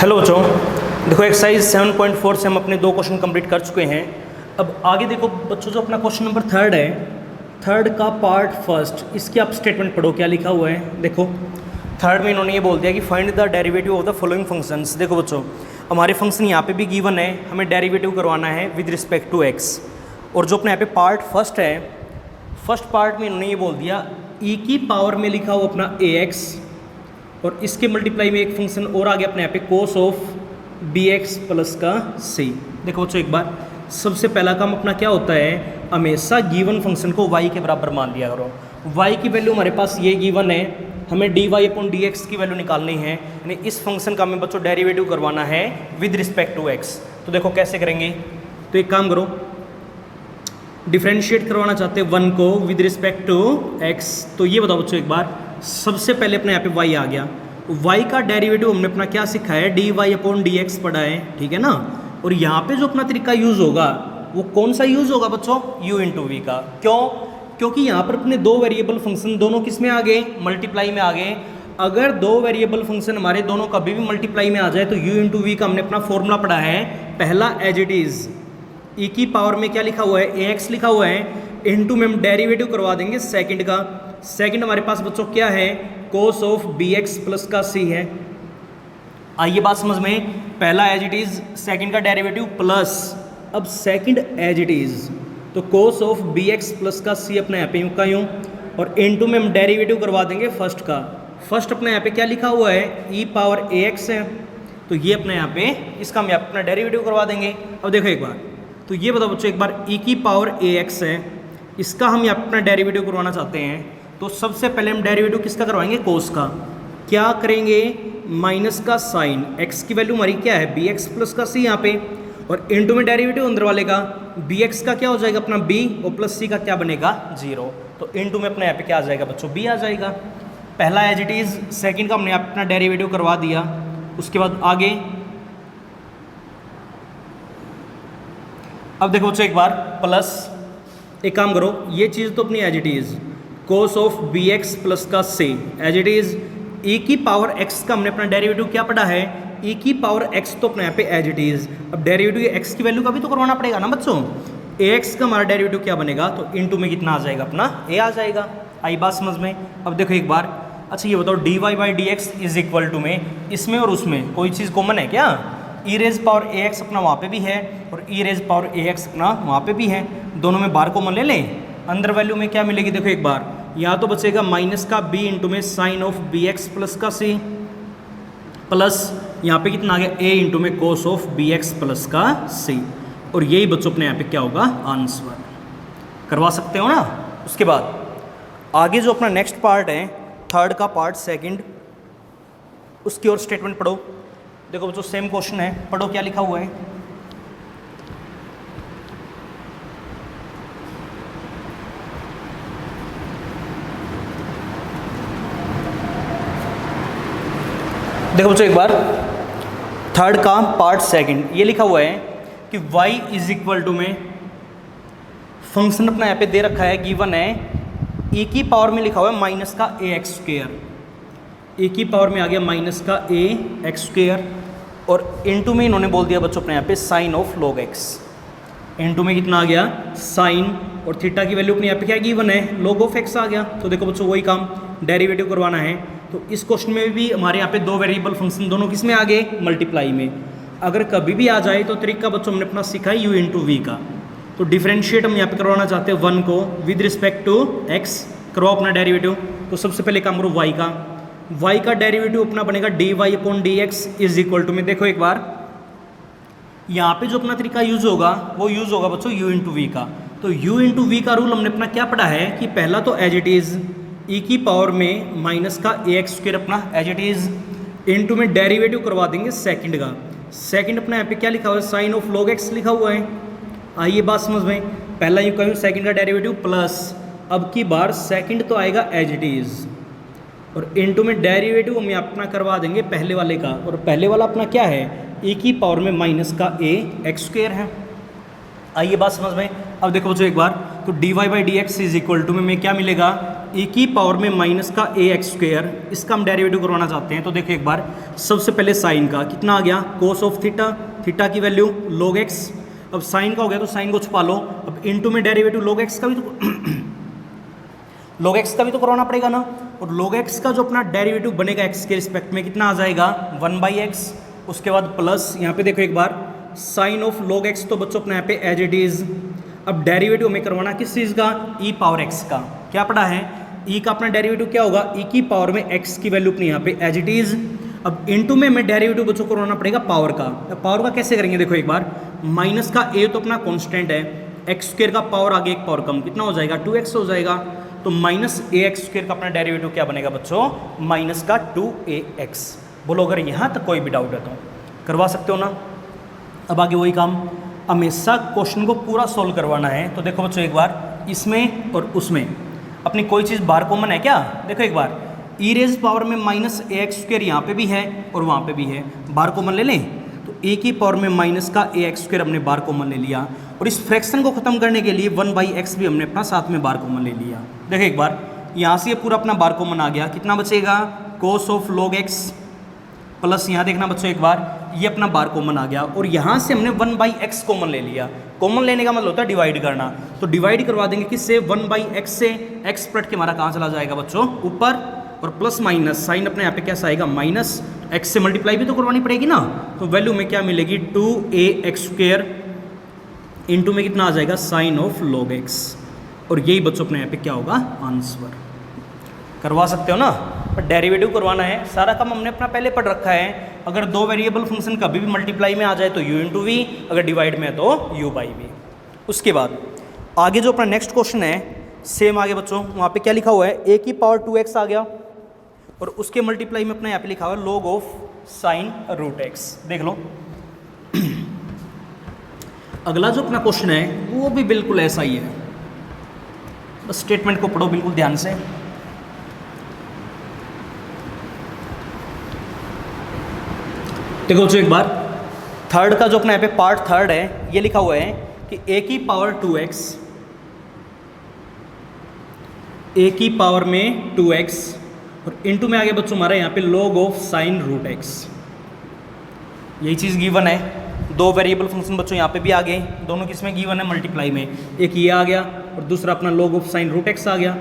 Hello बच्चों, देखो exercise 7.4 से हम अपने 2 क्वेश्चन कंप्लीट कर चुके हैं। अब आगे देखो बच्चों, जो अपना क्वेश्चन नंबर 3 है, 3 का पार्ट फर्स्ट, इसकी आप स्टेटमेंट पढ़ो क्या लिखा हुआ है। देखो 3 में इन्होंने ये बोल दिया कि find the derivative of the following functions. देखो बच्चों, हमारे फंक्शन यहाँ पे भी गिवन है, हमें डेरिवेटिव करवाना है विद रिस्पेक्ट टू एक्स। और जो अपने यहाँ पे पार्ट फर्स्ट है, फर्स्ट पार्ट में इन्होंने ये बोल दिया ई की पावर में लिखा हुआ अपना ए एक्स, और इसके मल्टीप्लाई में एक फंक्शन और आ गया अपने यहाँ पे cos of B X plus का सी। देखो बच्चों, एक बार सबसे पहला काम अपना क्या होता है, हमेशा गिवन फंक्शन को y के बराबर मान लिया करो। y की वैल्यू हमारे पास ये गिवन है, हमें dy अपॉन dx की वैल्यू निकालनी है, यानी इस फंक्शन का हमें बच्चों डेरिवेटिव करवाना है विद रिस्पेक्ट टू x। तो देखो कैसे करेंगे, तो एक काम करो, डिफ्रेंशिएट करवाना चाहते हैं 1 को विद रिस्पेक्ट टू x। तो ये बताओ बच्चों, एक बार सबसे पहले अपने यहाँ पे y आ गया, y का डेरिवेटिव हमने अपना क्या सीखा है, dy अपॉन dx पढ़ा है, ठीक है ना। और यहाँ पे जो अपना तरीका यूज होगा वो कौन सा यूज होगा बच्चों, u इंटू वी का। क्यों? क्योंकि यहाँ पर अपने 2 वेरिएबल फंक्शन दोनों किस में आ गए, मल्टीप्लाई में आ गए। अगर 2 वेरिएबल फंक्शन हमारे दोनों कभी भी मल्टीप्लाई में आ जाए तो u इंटू वी का हमने अपना फॉर्मूला पढ़ा है, पहला एज इट इज ई की पावर में क्या लिखा हुआ है, ए एक्स लिखा हुआ है, इंटू में हम डेरिवेटिव करवा देंगे सेकंड का। सेकंड हमारे पास बच्चों क्या है, cos of B X plus का सी है। आइए बात समझ में, पहला एज इट इज, सेकंड का डेरिवेटिव प्लस, अब सेकंड एज इट इज, तो cos of B X plus का सी अपने यहाँ पे यूँ का यूँ, और इंटू में हम डेरिवेटिव करवा देंगे फर्स्ट का। फर्स्ट अपने यहाँ पे क्या लिखा हुआ है, ई पावर ए एक्स है, तो ये अपने यहाँ पे इसका हम यहाँ अपना डेरिवेटिव करवा देंगे। अब देखो एक बार, तो ये बताओ बच्चों, एक बार ई की पावर ए एक्स है, इसका हम यहाँ अपना डेरिवेटिव करवाना चाहते हैं, तो सबसे पहले हम डेरिवेटिव किसका करवाएंगे, कोस का। क्या करेंगे, माइनस का साइन, x की वैल्यू हमारी क्या है, बी एक्स प्लस का सी यहाँ पे, और इंटू में डेरिवेटिव अंदर वाले का, बी एक्स का क्या हो जाएगा अपना b, और प्लस सी का क्या बनेगा 0, तो इंटू में अपने यहाँ पे क्या आ जाएगा बच्चों, b आ जाएगा। पहला एज इट इज, सेकेंड का हमने अपना डेरिवेटिव करवा दिया। उसके बाद आगे, अब देखो बच्चों एक बार प्लस, एक काम करो, ये चीज़ तो अपनी as it is, cos of B X plus का C as it is, E की पावर एक्स का हमने अपना डेरिवेटिव क्या पढ़ा है, ई की पावर एक्स, तो अपने यहाँ पे एज इट इज। अब डेरिवेटिव एक्स की वैल्यू का भी तो करवाना पड़ेगा ना बच्चों, ए एक्स का हमारा डेरिवेटिव क्या बनेगा, तो इंटू में कितना आ जाएगा अपना ए आ जाएगा। आई बात समझ में। अब देखो एक बार, अच्छा ये बताओ D Y by D x is equal to में, इसमें और उसमें कोई चीज़ कॉमन है क्या, E raise power A X अपना वहाँ पे भी है, और E raise power A X अपना वहाँ पे भी है, दोनों में बार कॉमन ले लें, अंदर वैल्यू में क्या मिलेगी, देखो एक बार, या तो बचेगा माइनस का b इंटू में sine of B X plus का c, प्लस यहाँ पे कितना आ गया a इंटू में cos of B X plus का c, और यही बच्चों अपने यहाँ पे क्या होगा, आंसर। करवा सकते हो ना। उसके बाद आगे जो अपना नेक्स्ट पार्ट है, 3 का पार्ट सेकंड, उसकी और स्टेटमेंट पढ़ो। देखो बच्चों सेम क्वेश्चन है, पढ़ो क्या लिखा हुआ है। देखो बच्चों एक बार, 3 का पार्ट सेकंड, ये लिखा हुआ है कि y इज इक्वल टू में फंक्शन अपना यहाँ पे दे रखा है, गिवन है, e की पावर में लिखा हुआ है माइनस का ए एक्स स्क्वेयर, e की पावर में आ गया माइनस का ए एक्स स्क्वेयर, और इंटू में इन्होंने बोल दिया बच्चों अपने यहाँ पे sine of log X, into में कितना आ गया साइन, और थीटा की वैल्यू अपने यहाँ पे क्या गिवन है, लॉग ऑफ एक्स आ गया। तो देखो बच्चों वही काम, डेरिवेटिव करवाना है। तो इस क्वेश्चन में भी हमारे यहाँ पे 2 वेरिएबल फंक्शन दोनों किस में आ गए, मल्टीप्लाई में। अगर कभी भी आ जाए तो तरीका बच्चों हमने अपना सीखा है u इंटू वी का। तो डिफरेंशिएट हम यहाँ पे करवाना चाहते हैं 1 को विद रिस्पेक्ट टू x, करवाओ अपना डेरिवेटिव। तो सबसे पहले काम करो y का डेरिवेटिव अपना बनेगा dy upon D x is equal to में, देखो एक बार यहाँ पे जो अपना तरीका यूज होगा वो यूज होगा बच्चों u इंटू वी का। तो u इंटू वी का रूल हमने अपना क्या पढ़ा है कि पहला तो एज इट इज, ई की पावर में माइनस का ए एक्स स्क्वायर अपना एज इट इज, इंटू में डेरिवेटिव करवा देंगे सेकंड का। सेकंड अपना यहाँ पे क्या लिखा हुआ है, साइन ऑफ लॉग एक्स लिखा हुआ है। आइए बात समझ में, पहला यूँ कहूँ सेकंड का डेरिवेटिव प्लस, अब की बार सेकंड तो आएगा एज इट इज, और इंटू में डेरिवेटिव हम अपना करवा देंगे पहले वाले का, और पहले वाला अपना क्या है, ए की पावर में माइनस का ए एक्स स्क्वायर है। आइए बात समझ में। अब देखो बच्चों एक बार, तो D Y by D x is equal to में क्या मिलेगा, e की पावर में माइनस का ए एक्स स्क्वेयर, इसका हम डेरिवेटिव करवाना चाहते हैं। तो देखो एक बार, सबसे पहले साइन का कितना आ गया, कोस ऑफ थीटा, थीटा की वैल्यू log x। अब साइन का हो गया तो साइन को छुपा लो, अब इनटू में डेरिवेटिव log x का भी तो log x का भी तो करवाना पड़ेगा ना। और log x का जो अपना डेरिवेटिव बनेगा x के रिस्पेक्ट में कितना आ जाएगा 1/x। उसके बाद प्लस यहाँ पे देखो एक बार साइन ऑफ log x, तो बच्चों अपने यहाँ पे एज इट इज। अब डेरिवेटिव हमें करवाना किस चीज़ का, e पावर x का। क्या पढ़ा है, e का अपना डेरिवेटिव क्या होगा, e की पावर में x की वैल्यू अपनी यहाँ पे एज इट इज। अब इनटू में हमें डेरिवेटिव बच्चों को करवाना पड़ेगा पावर का। पावर का कैसे करेंगे, देखो एक बार, माइनस का a तो अपना कांस्टेंट है, एक्स स्क्वायर का पावर आगे एक पावर कम, कितना हो जाएगा 2x हो जाएगा। तो माइनस ए एक्स स्क्वायर का अपना डेरिवेटिव क्या बनेगा बच्चों, माइनस का 2ax। बोलो अगर यहाँ तक कोई भी डाउट है तो करवा सकते हो ना। अब आगे वही काम, हमेशा क्वेश्चन को पूरा सोल्व करवाना है। तो देखो बच्चों एक बार, इसमें और उसमें अपनी कोई चीज़ बाहर कॉमन है क्या, देखो एक बार, ई रेज पावर में माइनस ए एक्स स्क्वायर यहाँ पे भी है और वहाँ पे भी है, बाहर कॉमन ले लें। तो ए की पावर में माइनस का ए एक्स स्क्वायर हमने बाहर कॉमन ले लिया, और इस फ्रैक्शन को खत्म करने के लिए 1/x भी हमने अपना साथ में बाहर कॉमन ले लिया। देखो एक बार, यहाँ से ये पूरा अपना बाहर कॉमन आ गया, कितना बचेगा cos of log x, plus यहाँ देखना बच्चों एक बार, ये अपना बार कॉमन आ गया, और यहाँ से हमने 1/x कॉमन ले लिया। कॉमन लेने का मतलब होता है डिवाइड करना, तो डिवाइड करवा देंगे किससे, 1/x से। x पलट के हमारा कहाँ चला जाएगा बच्चों, ऊपर, और प्लस माइनस साइन अपने यहाँ पे कैसा आएगा माइनस, x से मल्टीप्लाई भी तो करवानी पड़ेगी ना। तो वैल्यू में क्या मिलेगी 2ax स्क्वेयर, इंटू में कितना आ जाएगा साइन ऑफ log x, और यही बच्चों अपने यहाँ पे क्या होगा आंसर। करवा सकते हो ना, पर डेरिवेटिव करवाना है, सारा काम हमने अपना पहले पढ़ रखा है। अगर दो वेरिएबल फंक्शन कभी भी मल्टीप्लाई में आ जाए तो u इंटू वी, अगर डिवाइड में है तो u बाई वी। उसके बाद आगे जो अपना नेक्स्ट क्वेश्चन है सेम आगे बच्चों, वहाँ पे क्या लिखा हुआ है, a की पावर 2x आ गया, और उसके मल्टीप्लाई में अपना यहाँ पे लिखा हुआ है log of sine root x। देख लो अगला जो अपना क्वेश्चन है वो भी बिल्कुल ऐसा ही है, बस स्टेटमेंट को पढ़ो बिल्कुल ध्यान से। देखो एक बार, थर्ड का जो अपना यहाँ पे पार्ट थर्ड है, ये लिखा हुआ है कि a की पावर 2x, a की पावर में 2x, और इनटू में आगे बच्चों हमारा यहाँ पे log of sine root x। यही चीज़ गिवन है, दो वेरिएबल फंक्शन बच्चों यहाँ पे भी आ गए, दोनों किसमें गिवन है मल्टीप्लाई में, एक ये आ गया और दूसरा अपना log of sine root x आ गया।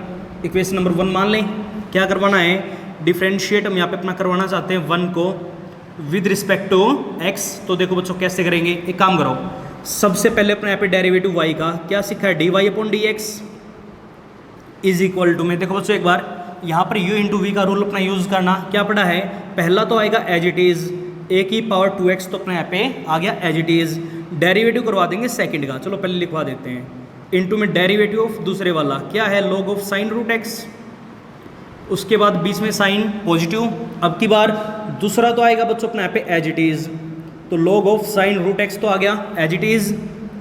इक्वेशन नंबर 1 मान लें, क्या करवाना है, डिफरेंशिएट हम यहाँ पे अपना करवाना चाहते हैं 1 को विद रिस्पेक्ट टू x। तो देखो बच्चों कैसे करेंगे, एक काम करो, सबसे पहले अपने यहाँ पे डेरिवेटिव y का क्या सीखा है, dy upon dx is equal to में, देखो बच्चों एक बार यहाँ पर u इंटू वी का रूल अपना यूज करना। क्या पढ़ा है, पहला तो आएगा एज इट इज, a की पावर 2x तो अपने यहाँ पे आ गया एज इट इज, डेरिवेटिव करवा देंगे सेकंड का, चलो पहले लिखवा देते हैं, इनटू में डेरिवेटिव ऑफ दूसरे वाला क्या है log of sine root x, उसके बाद बीच में साइन पॉजिटिव। अब की बार दूसरा तो आएगा बच्चों अपने यहाँ पे एज इट इज, तो log of sine root x तो आ गया एज इट इज,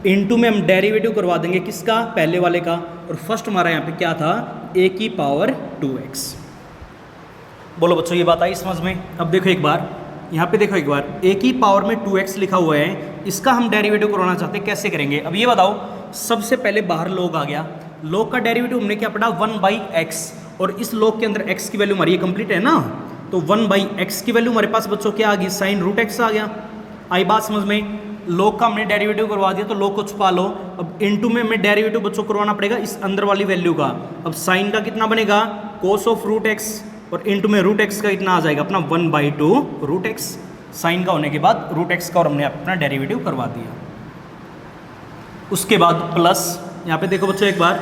इनटू में हम डेरिवेटिव करवा देंगे किसका, पहले वाले का, और फर्स्ट हमारा यहाँ पे क्या था a की पावर 2x। बोलो बच्चों ये बात आई समझ में। अब देखो एक बार, यहाँ पे देखो एक बार, a की पावर में 2x लिखा हुआ है, इसका हम डेरिवेटिव करवाना चाहते हैं, कैसे करेंगे। अब ये बताओ, सबसे पहले बाहर log आ गया, log का डेरिवेटिव हमने क्या पढ़ा 1/x, और इस log के अंदर x की वैल्यू हमारी कंप्लीट है ना, तो 1/x की वैल्यू हमारे पास बच्चों क्या आ गई, साइन रूट x आ गया। आई बात समझ में, log का हमने डेरिवेटिव करवा दिया तो log को छुपा लो। अब इनटू में हमें डेरिवेटिव बच्चों करवाना पड़ेगा इस अंदर वाली वैल्यू का। अब साइन का कितना बनेगा कोस ऑफ रूट x, और इनटू में रूट x का कितना आ जाएगा अपना 1/2 रूट x, साइन का होने के बाद रूट x का, और हमने अपना डेरिवेटिव करवा दिया। उसके बाद प्लस यहाँ पे देखो बच्चों एक बार,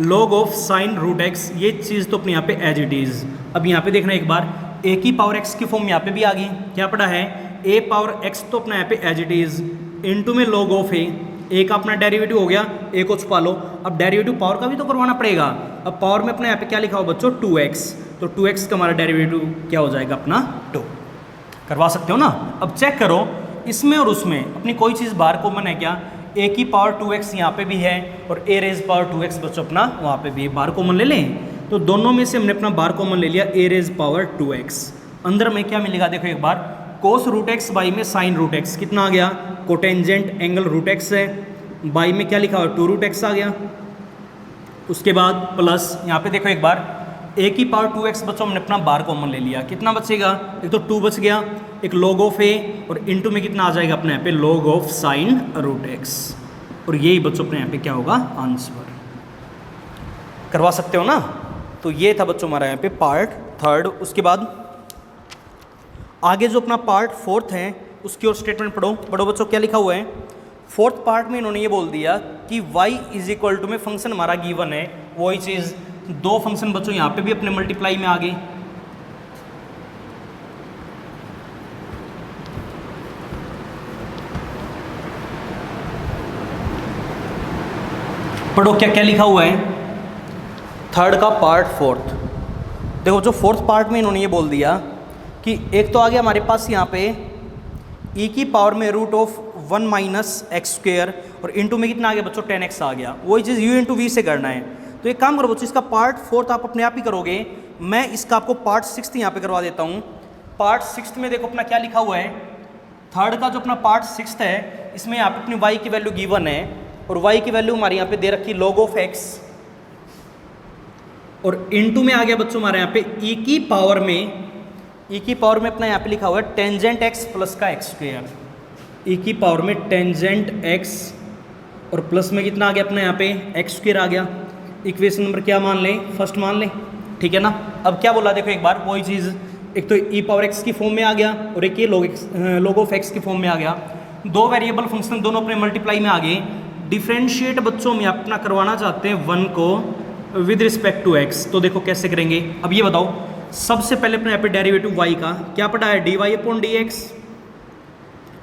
log of sine root x, ये चीज़ तो अपने यहाँ पे एज इट इज। अब यहाँ पे देखना एक बार, a की पावर x की फॉर्म यहाँ पे भी आ गई, क्या पढ़ा है a पावर x तो अपना यहाँ पे एज इट इज, इनटू में log ऑफ a का अपना डेरिवेटिव हो गया, a को छुपा लो। अब डेरिवेटिव पावर का भी तो करवाना पड़ेगा, अब पावर में अपने यहाँ पे क्या लिखा हो बच्चों 2x, तो 2x का हमारा डेरिवेटिव क्या हो जाएगा अपना 2। करवा सकते हो ना। अब चेक करो इसमें और उसमें अपनी कोई चीज़ बाहर कॉमन है क्या, a की पावर 2x यहाँ पे भी है, और a रेज पावर 2x बच्चों अपना वहाँ पे भी है, बाहर कॉमन ले लें। तो दोनों में से हमने अपना बाहर कॉमन ले लिया, a रेज पावर 2x, अंदर में क्या मिलेगा देखो एक बार, कोस रूट x बाई में साइन रूट x, कितना आ गया, कोटेंजेंट एंगल रूट x है, बाई में क्या लिखा हुआ 2 रूट x आ गया, उसके बाद प्लस यहाँ पे देखो एक बार a की पावर 2x बच्चों हमने अपना बार कॉमन ले लिया, कितना बचेगा, एक तो 2 बच गया, एक log ऑफ a और इनटू में कितना आ जाएगा अपने यहाँ पे log of sine root x, और यही बच्चों अपने यहाँ पे क्या होगा आंसर। करवा सकते हो ना। तो ये था बच्चों हमारा यहाँ पे पार्ट थर्ड। उसके बाद आगे जो अपना पार्ट फोर्थ है उसकी और स्टेटमेंट पढ़ो। पढ़ो बच्चों क्या लिखा हुआ है। फोर्थ पार्ट में इन्होंने ये बोल दिया कि y इज इक्वल टू में फंक्शन हमारा गिवन है, वही चीज़ दो फंक्शन बच्चों यहाँ पे भी अपने मल्टीप्लाई में आ गए। पढ़ो क्या क्या लिखा हुआ है थर्ड का पार्ट फोर्थ। देखो जो फोर्थ पार्ट में इन्होंने ये बोल दिया कि एक तो आ गया हमारे पास यहाँ पे e की पावर में root of 1 minus x square और इनटू में कितना आ गया बच्चों 10x आ गया। वही चीज़ u इंटू वी से करना है। तो एक काम करो बच्चों, इसका पार्ट फोर्थ आप अपने आप ही करोगे, मैं इसका आपको पार्ट सिक्स्थ यहाँ पे करवा देता हूँ। पार्ट सिक्स्थ में देखो अपना क्या लिखा हुआ है। थर्ड का जो अपना पार्ट सिक्स्थ है इसमें यहाँ पे अपनी y की वैल्यू गिवन है और y की वैल्यू हमारे यहाँ पे दे रखी log ऑफ x और इनटू में आ गया बच्चों हमारे यहाँ पे e की पावर में अपना यहाँ पे लिखा हुआ है टेंजेंट x प्लस का एक्स स्क्वेयर। e की पावर में टेंजेंट x और प्लस में कितना आ गया अपना यहाँ पे एक्स स्क्वेयर आ गया। इक्वेशन नंबर क्या मान लें, फर्स्ट मान लें, ठीक है ना। अब क्या बोला देखो एक बार, वही चीज़ एक तो e पावर x की फॉर्म में आ गया और एक ये log ऑफ x की फॉर्म में आ गया। दो वेरिएबल फंक्शन दोनों अपने मल्टीप्लाई में आ गए। डिफरेंशिएट बच्चों में अपना करवाना चाहते हैं 1 को विद रिस्पेक्ट टू x। तो देखो कैसे करेंगे। अब ये बताओ, सबसे पहले अपने यहाँ पे डेरिवेटिव y का क्या पढ़ा है, dy upon dx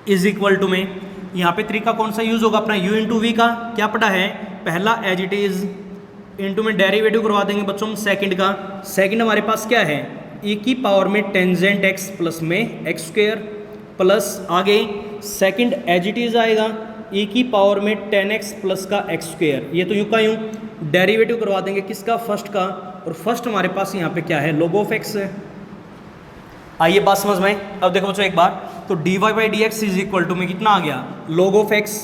is equal to में यहाँ पे तरीका कौन सा यूज होगा अपना u इंटू वी का क्या पढ़ा है, पहला एज इट इज इंटू में डेरिवेटिव करवा देंगे बच्चों सेकंड का। सेकंड हमारे पास क्या है e की पावर में टेंजेंट x प्लस में एक्स स्क्वेयर प्लस आगे सेकंड एज इट इज आएगा e की पावर में 10x प्लस का एक्स स्क्वेयर। ये तो यूँ का यूँ डेरिवेटिव करवा देंगे किसका, फर्स्ट का, और फर्स्ट हमारे पास यहाँ पे क्या है log ऑफ x है। आइए बात समझ में। अब देखो बच्चों एक बार, तो dy by D x is equal to में कितना आ गया log ऑफ x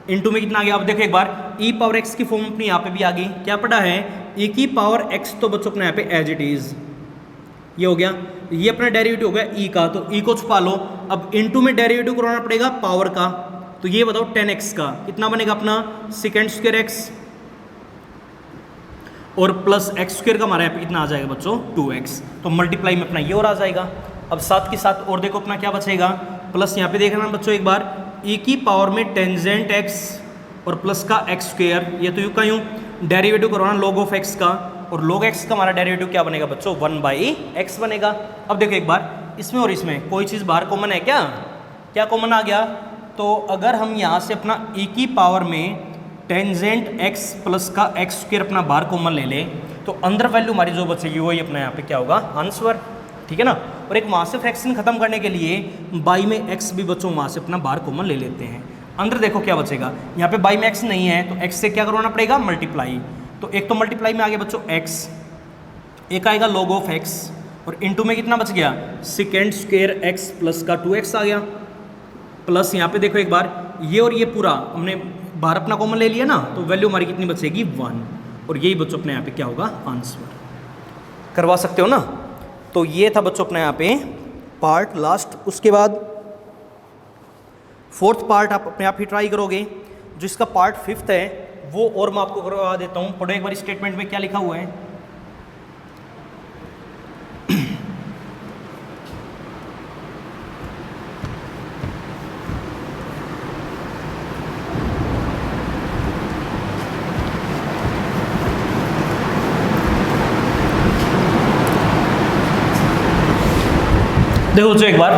इंटू में कितना आ गया। अब देखो एक बार e पावर x की फॉर्म अपनी यहाँ पे भी आ गई, क्या पढ़ा है e की पावर x, तो बच्चों अपने यहाँ पे एज इट इज ये हो गया, ये अपना डेरिवेटिव हो गया e का, तो e को छुपा लो। अब इंटू में डेरिवेटिव करवाना पड़ेगा पावर का, तो ये बताओ 10x का कितना बनेगा अपना सेकेंड स्क्वायर x और प्लस एक्स स्क्वायर का हमारे यहाँ पे कितना आ जाएगा बच्चों 2x। तो मल्टीप्लाई में अपना ये और आ जाएगा। अब साथ के साथ और देखो अपना क्या बचेगा, प्लस यहाँ पे देखना बच्चों एक बार e की पावर में टेंजेंट x और प्लस का एक्स स्क्वायर, ये तो यूँ का यूँ डेरिवेटिव करवाना log ऑफ x का, और log x का हमारा डेरिवेटिव क्या बनेगा बच्चों 1/x बनेगा। अब देखो एक बार इसमें और इसमें कोई चीज़ बाहर कॉमन है क्या, क्या कॉमन आ गया। तो अगर हम यहाँ से अपना e की पावर में टेंजेंट x प्लस का एक्स स्क्वायर अपना बाहर कॉमन ले ले, तो अंदर वैल्यू हमारी जो बचेगी वही अपना यहाँ पे क्या होगा आंसर, ठीक है ना। और एक वहाँ से फ्रैक्शन खत्म करने के लिए बाई में x भी बच्चों वहाँ से अपना बाहर कॉमन ले लेते हैं। अंदर देखो क्या बचेगा, यहाँ पे बाई में x नहीं है तो x से क्या करवाना पड़ेगा मल्टीप्लाई। तो एक तो मल्टीप्लाई में आ गया बच्चों x, एक आएगा log ऑफ x और इनटू में कितना बच गया सेकेंड स्क्वायर x प्लस का 2x आ गया, प्लस यहाँ पे देखो एक बार ये और ये पूरा हमने बाहर अपना कॉमन ले लिया ना, तो वैल्यू हमारी कितनी बचेगी 1, और यही बच्चों अपने यहाँ पे क्या होगा आंसर। करवा सकते हो ना। तो ये था बच्चों अपने यहाँ पे पार्ट लास्ट। उसके बाद फोर्थ पार्ट आप अपने आप ही ट्राई करोगे। जो इसका पार्ट फिफ्थ है वो और मैं आपको करवा देता हूँ। पढ़ो एक बार स्टेटमेंट में क्या लिखा हुआ है। देखो बच्चों एक बार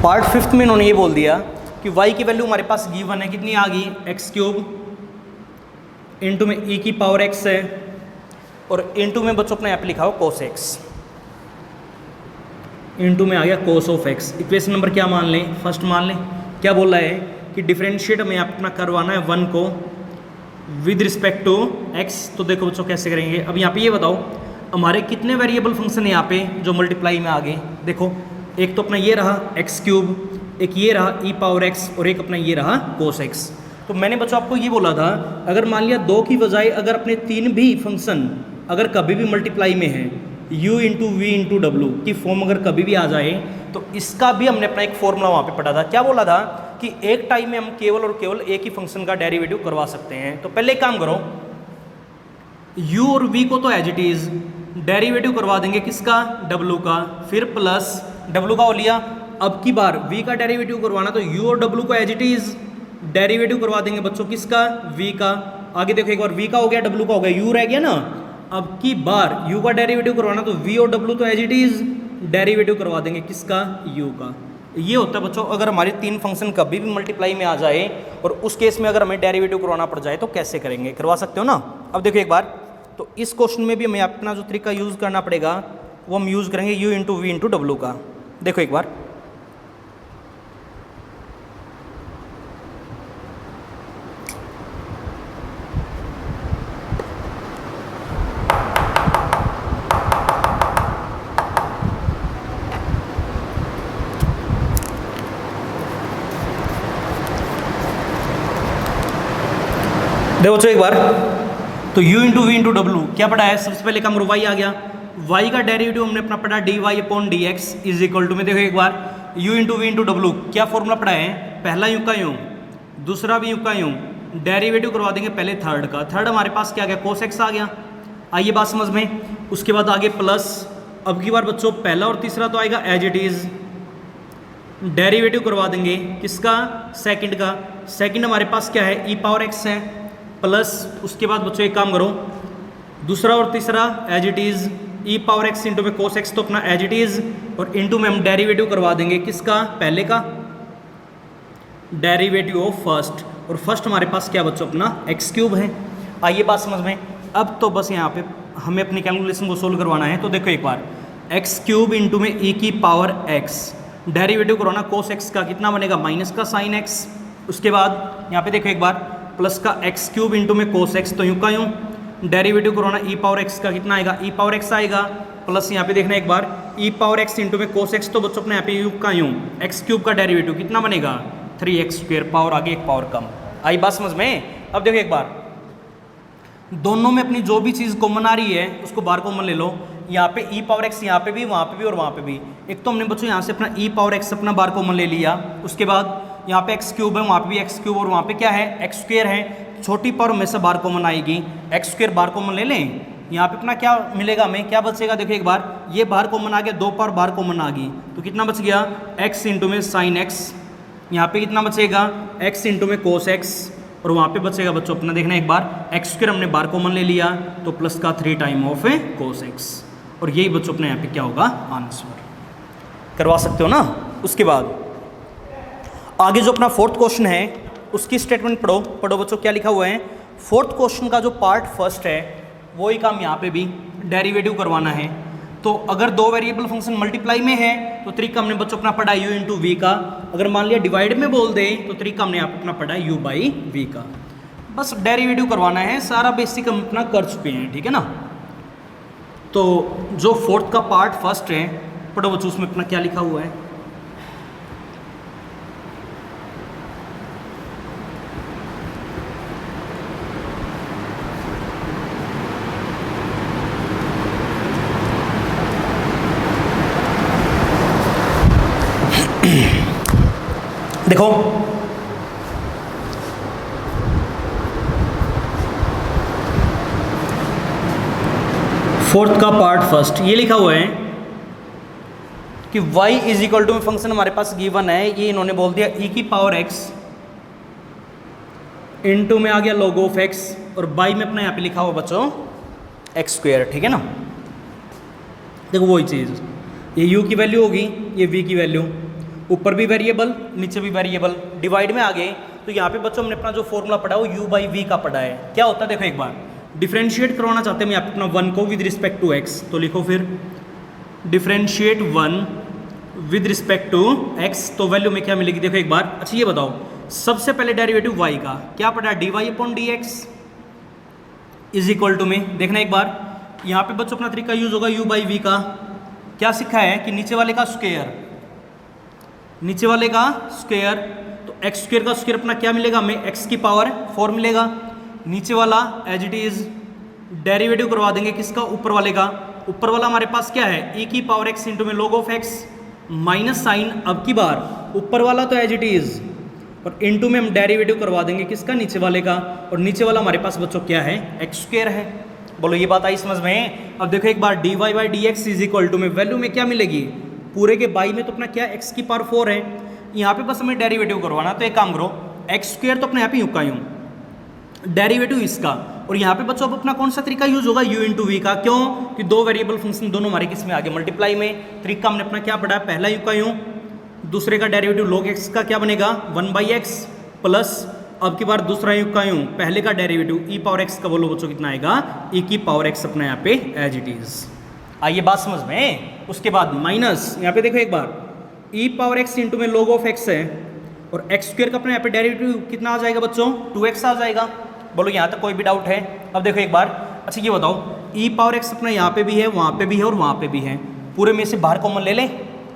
पार्ट फिफ्थ में इन्होंने ये बोल दिया कि y की वैल्यू हमारे पास गिवन है, कितनी आ गई एक्स क्यूब इंटू में e की पावर x है और इंटू में बच्चों अपने यहाँ पे लिखा हो cos x, इंटू में आ गया cos of x। Equation number क्या मान लें, फर्स्ट मान लें। क्या बोला है कि डिफरेंशिएट हमें यहाँ पे अपना करवाना है 1 को विद रिस्पेक्ट टू x। तो देखो बच्चों कैसे करेंगे। अब यहाँ पे ये बताओ हमारे कितने वेरिएबल फंक्शन है यहाँ पे जो मल्टीप्लाई में आ गए। देखो एक तो अपना ये रहा एक्स क्यूब, एक ये रहा e पावर x और एक अपना ये रहा cos x। तो मैंने बच्चों आपको ये बोला था, अगर मान लिया 2 की बजाय अगर अपने 3 भी फंक्शन अगर कभी भी मल्टीप्लाई में है, u इंटू वी इंटू डब्ल्यू की फॉर्म अगर कभी भी आ जाए, तो इसका भी हमने अपना एक फॉर्मूला वहाँ पे पढ़ा था। क्या बोला था कि एक टाइम में हम केवल और केवल एक ही फंक्शन का डेरिवेटिव करवा सकते हैं। तो पहले एक काम करो, u और v को तो एज इट इज डेरिवेटिव करवा देंगे किसका, w का, फिर प्लस w का हो लिया। अब की बार v का डेरिवेटिव करवाना तो u और w को एज इट इज डेरिवेटिव करवा देंगे बच्चों किसका, v का। आगे देखो एक बार v का हो गया, w का हो गया, u रह गया ना। अब की बार u का डेरिवेटिव करवाना तो v और w तो एज इट इज डेरिवेटिव करवा देंगे किसका, u का। ये होता है बच्चों अगर हमारे 3 फंक्शन कभी भी मल्टीप्लाई में आ जाए और उस केस में अगर हमें डेरिवेटिव करवाना पड़ जाए तो कैसे करेंगे, करवा सकते हो ना। अब देखो एक बार, तो इस क्वेश्चन में भी हमें अपना जो तरीका यूज़ करना पड़ेगा वो हम यूज़ करेंगे u इंटू वी इंटू डब्ल्यू का। देखो एक बार, देखो बच्चों एक बार, तो u इंटू वी इंटू डब्ल्यू क्या पढ़ा है, सबसे पहले काम y आ गया, y का डेरिवेटिव हमने अपना पढ़ा dy upon D x is equal to में। देखो एक बार, u इंटू वी इंटू डब्ल्यू क्या फॉर्मूला पढ़ा है, पहला यू का यूँ, दूसरा भी यू का यूँ, डेरिवेटिव करवा देंगे पहले थर्ड का। थर्ड हमारे पास क्या आ गया, cos x आ गया। आइए बात समझ में, उसके बाद आगे प्लस। अब की बार बच्चों पहला और तीसरा तो आएगा एज इट इज, डेरिवेटिव करवा देंगे किसका, सेकंड का। सेकंड हमारे पास क्या है, e पावर x है, प्लस उसके बाद बच्चों एक काम करो, दूसरा और तीसरा as it is e power x into में cos x तो अपना एज इट इज, और इंटू में हम डेरिवेटिव करवा देंगे किसका, पहले का, डेरिवेटिव ऑफ फर्स्ट। और फर्स्ट हमारे पास क्या बच्चों अपना x क्यूब है। आइए बात समझ में, अब तो बस यहाँ पे हमें अपनी कैलकुलेशन को सोल्व करवाना है। तो देखो एक बार, x क्यूब इंटू में e की पावर x, डेरिवेटिव करवाना cos x का कितना बनेगा, माइनस का साइन x। उसके बाद यहाँ पे देखो एक बार, प्लस का x क्यूब इंटू में cos x तो यूँ का यूँ, डेरिवेटिव करवाना e पावर x का कितना आएगा, e पावर x आएगा, प्लस यहाँ पे देखना एक बार e पावर x इंटू में cos x तो बच्चों अपने यहाँ पे यूँ का यूँ, x क्यूब का डेरिवेटिव कितना बनेगा, 3x स्क्वायर, पावर आगे एक पावर कम। आई बात समझ में। अब देखो एक बार, दोनों में अपनी जो भी चीज़ कॉमन आ रही है उसको बाहर कॉमन ले लो। यहाँ पे e पावर x यहाँ पे भी, वहाँ पे भी और वहाँ पे भी। एक तो हमने बच्चों यहाँ से अपना e पावर x अपना बाहर कॉमन ले लिया। उसके बाद यहाँ पे x क्यूब है, वहाँ पे भी x क्यूब, और वहाँ पे क्या है, x स्क्वायर है। छोटी पावर में से बाहर कॉमन आएगी, x स्क्वायर बाहर कॉमन ले लें। यहाँ पे अपना क्या मिलेगा, हमें क्या बचेगा, देखो एक बार, ये बाहर कॉमन आ गया, 2 पावर बाहर कॉमन आ गई, तो कितना बच गया, x इंटू में साइन x। यहाँ पे कितना बचेगा, x इंटू में cos x, और वहाँ पे बचेगा बच्चों अपना देखना एक बार, x स्क्वायर हमने बाहर कॉमन ले लिया तो प्लस का 3 टाइम ऑफ है cos x। और यही बच्चों अपने यहाँ पे क्या होगा, आंसर। करवा सकते हो ना। उसके बाद आगे जो अपना 4th क्वेश्चन है उसकी स्टेटमेंट पढ़ो बच्चों, क्या लिखा हुआ है। 4th क्वेश्चन का जो पार्ट फर्स्ट है वही काम यहाँ पे भी डेरिवेटिव करवाना है। तो अगर 2 वेरिएबल फंक्शन मल्टीप्लाई में है तो तरीका हमने बच्चों अपना पढ़ा u इंटू वी का। अगर मान लिया डिवाइड में बोल दे तो तरीका हमने यहाँ पे अपना पढ़ा u बाई वी का। बस डेरिवेटिव करवाना है, सारा बेसिक हम अपना कर चुके हैं, ठीक है ना। तो जो 4th का पार्ट फर्स्ट है पढ़ो बच्चों, उसमें अपना क्या लिखा हुआ है। देखो फोर्थ का पार्ट फर्स्ट ये लिखा हुआ है कि y इज इक्वल टू में फंक्शन हमारे पास गिवन है, ये इन्होंने बोल दिया e की पावर x इनटू में आ गया log ऑफ x, और बाई में अपना यहाँ पे लिखा हुआ बच्चों x स्क्वायर, ठीक है ना। देखो वही चीज़, ये u की वैल्यू होगी, ये v की वैल्यू, ऊपर भी वेरिएबल नीचे भी वेरिएबल। डिवाइड में आ गए तो यहाँ पे बच्चों हमने अपना जो फॉर्मूला पढ़ा वो u बाई वी का पढ़ा है। क्या होता है देखो एक बार, डिफरेंशिएट करवाना चाहते हैं हम यहाँ पे अपना 1 को विद रिस्पेक्ट टू x, तो लिखो फिर differentiate 1 with respect to x, तो वैल्यू में क्या मिलेगी देखो एक बार। अच्छा ये बताओ, सबसे पहले डेरिवेटिव y का क्या पढ़ा, dy upon D x is equal to में देखना एक बार, यहाँ पे बच्चों अपना तरीका यूज होगा u बाई वी का। क्या सीखा है कि नीचे वाले का स्क्वायर, नीचे वाले का स्क्वायर तो एक्स स्क्वायर का स्क्वायर अपना क्या मिलेगा हमें, एक्स की पावर 4 मिलेगा। नीचे वाला एज इट इज डेरिवेटिव करवा देंगे किसका, ऊपर वाले का। ऊपर वाला हमारे पास क्या है, e की पावर x इंटू में log of x minus sine, अब की बार ऊपर वाला तो एज इट इज और इंटू में हम डेरिवेटिव करवा देंगे किसका, नीचे वाले का। और नीचे वाला हमारे पास बच्चों क्या है, एक्स स्क्वायर है। बोलो ये बात आई समझ में। अब देखो एक बार D Y by D x is equal to में वैल्यू में क्या मिलेगी, पूरे के बाई में तो अपना क्या एक्स की पावर 4 है, यहाँ पे बस हमें डेरिवेटिव करवाना। तो एक काम करो, एक्स स्क्वायर तो अपने यहाँ पे यूं का यूं, डेरिवेटिव इसका, और यहाँ पे बच्चों अब अपना कौन सा तरीका यूज होगा, u इंटू वी का। क्यों कि दो वेरिएबल फंक्शन दोनों हमारे किस में आगे, मल्टीप्लाई में। तरीका हमने अपना क्या पढ़ा है, पहला u का यूं, दूसरे का डेरिवेटिव log x का क्या बनेगा 1/x प्लस, अब की बार दूसरा u का यूं, पहले का डेरिवेटिव e पावर x का बोलो बच्चों कितना आएगा, e की पावर x अपना यहाँ पे एज इट इज। आइए बात समझ में। उसके बाद माइनस, यहाँ पे देखो एक बार e पावर x इंटू में log ऑफ x है, और एक्स स्क्वायर का अपने यहाँ पे डेरिवेटिव कितना आ जाएगा बच्चों, 2x आ जाएगा। बोलो यहाँ तक कोई भी डाउट है। अब देखो एक बार, अच्छा ये बताओ e पावर x अपना यहाँ पे भी है, वहाँ पे भी है और वहाँ पे भी है, पूरे में से बाहर कॉमन ले लें,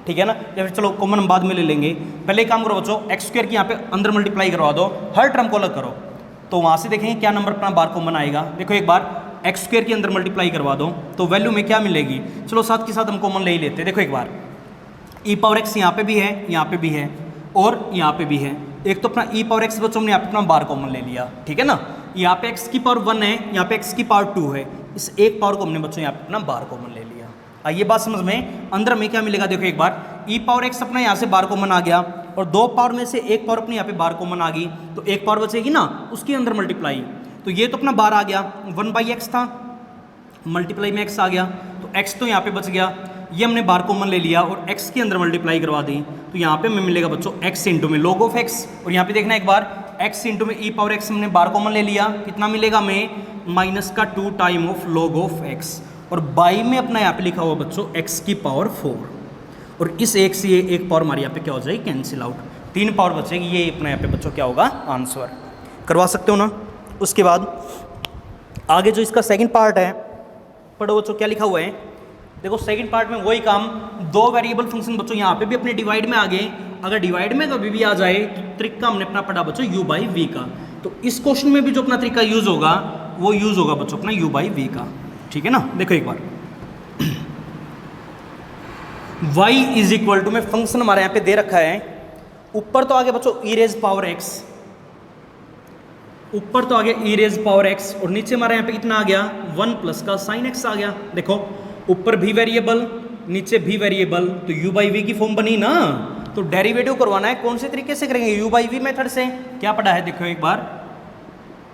ठीक है ना, या फिर चलो कॉमन हम बाद में ले लेंगे। पहले एक काम करो बच्चों, एक्स स्क्वायर की यहाँ पे अंदर मल्टीप्लाई करवा दो, हर टर्म को अलग करो, तो वहाँ से देखेंगे क्या नंबर अपना बाहर कॉमन आएगा। देखो एक बार एक्स स्क्वायर के अंदर मल्टीप्लाई करवा दो तो वैल्यू में क्या मिलेगी, चलो साथ के साथ हम कॉमन ले ही लेते हैं। देखो एक बार e पावर x यहाँ पे भी है, यहाँ पे भी है और यहाँ पे भी है। एक तो अपना e पावर x बच्चों हमने यहाँ पे अपना बार कॉमन ले लिया, ठीक है ना। यहाँ पे x की पावर 1 है, यहाँ पे x की पावर 2 है, इस एक पावर को हमने बच्चों यहाँ पे अपना बार कॉमन ले लिया। आइए बात समझ में। अंदर में क्या मिलेगा, देखो एक बार e पावर x अपना यहाँ से बार कॉमन आ गया, और दो पावर में से एक पावर अपने यहाँ पे बार कॉमन आ गई, तो एक पावर बचेगी ना, उसके अंदर मल्टीप्लाई, तो ये तो अपना बार आ गया, 1/x था, मल्टीप्लाई में x आ गया, तो x तो यहाँ पे बच गया, ये हमने बार कॉमन ले लिया और x के अंदर मल्टीप्लाई करवा दी, तो यहाँ पे हमें मिलेगा बच्चों x इंटू में log ऑफ x, और यहाँ पे देखना एक बार x इंटू में e पावर x हमने बार कॉमन ले लिया, कितना मिलेगा हमें, माइनस का 2 time of log of x, और बाई में अपना यहाँ पे लिखा हुआ बच्चों x की पावर 4, और इस एक से ये एक पावर हमारी यहाँ पे क्या हो जाएगी, कैंसिल आउट, 3 पावर बचेगी। ये अपना यहाँ पे बच्चों क्या होगा, आंसर करवा सकते हो ना। उसके बाद आगे जो इसका सेकंड पार्ट है, पढ़ो बच्चों क्या लिखा हुआ है। देखो सेकंड पार्ट में वही काम, दो वेरिएबल फंक्शन बच्चों यहाँ पे भी अपने डिवाइड में आ गए, अगर डिवाइड में कभी भी आ जाए तो तरीका हमने अपना पढ़ा बच्चों u/v का, तो इस क्वेश्चन में भी जो अपना तरीका यूज होगा वो यूज होगा बच्चों अपना u/v का, ठीक है ना। देखो एक बार y इज इक्वल टू में फंक्शन हमारे यहाँ पे दे रखा है, ऊपर तो आगे बच्चों e रेज पावर x, ऊपर तो आगे e रेज पावर x, और नीचे हमारे यहाँ पे कितना आ गया, 1 प्लस का साइन x आ गया। देखो ऊपर भी वेरिएबल नीचे भी वेरिएबल, तो u/v की फॉर्म बनी ना, तो डेरिवेटिव करवाना है, कौन से तरीके से करेंगे, u/v मेथड से। क्या पढ़ा है, देखो एक बार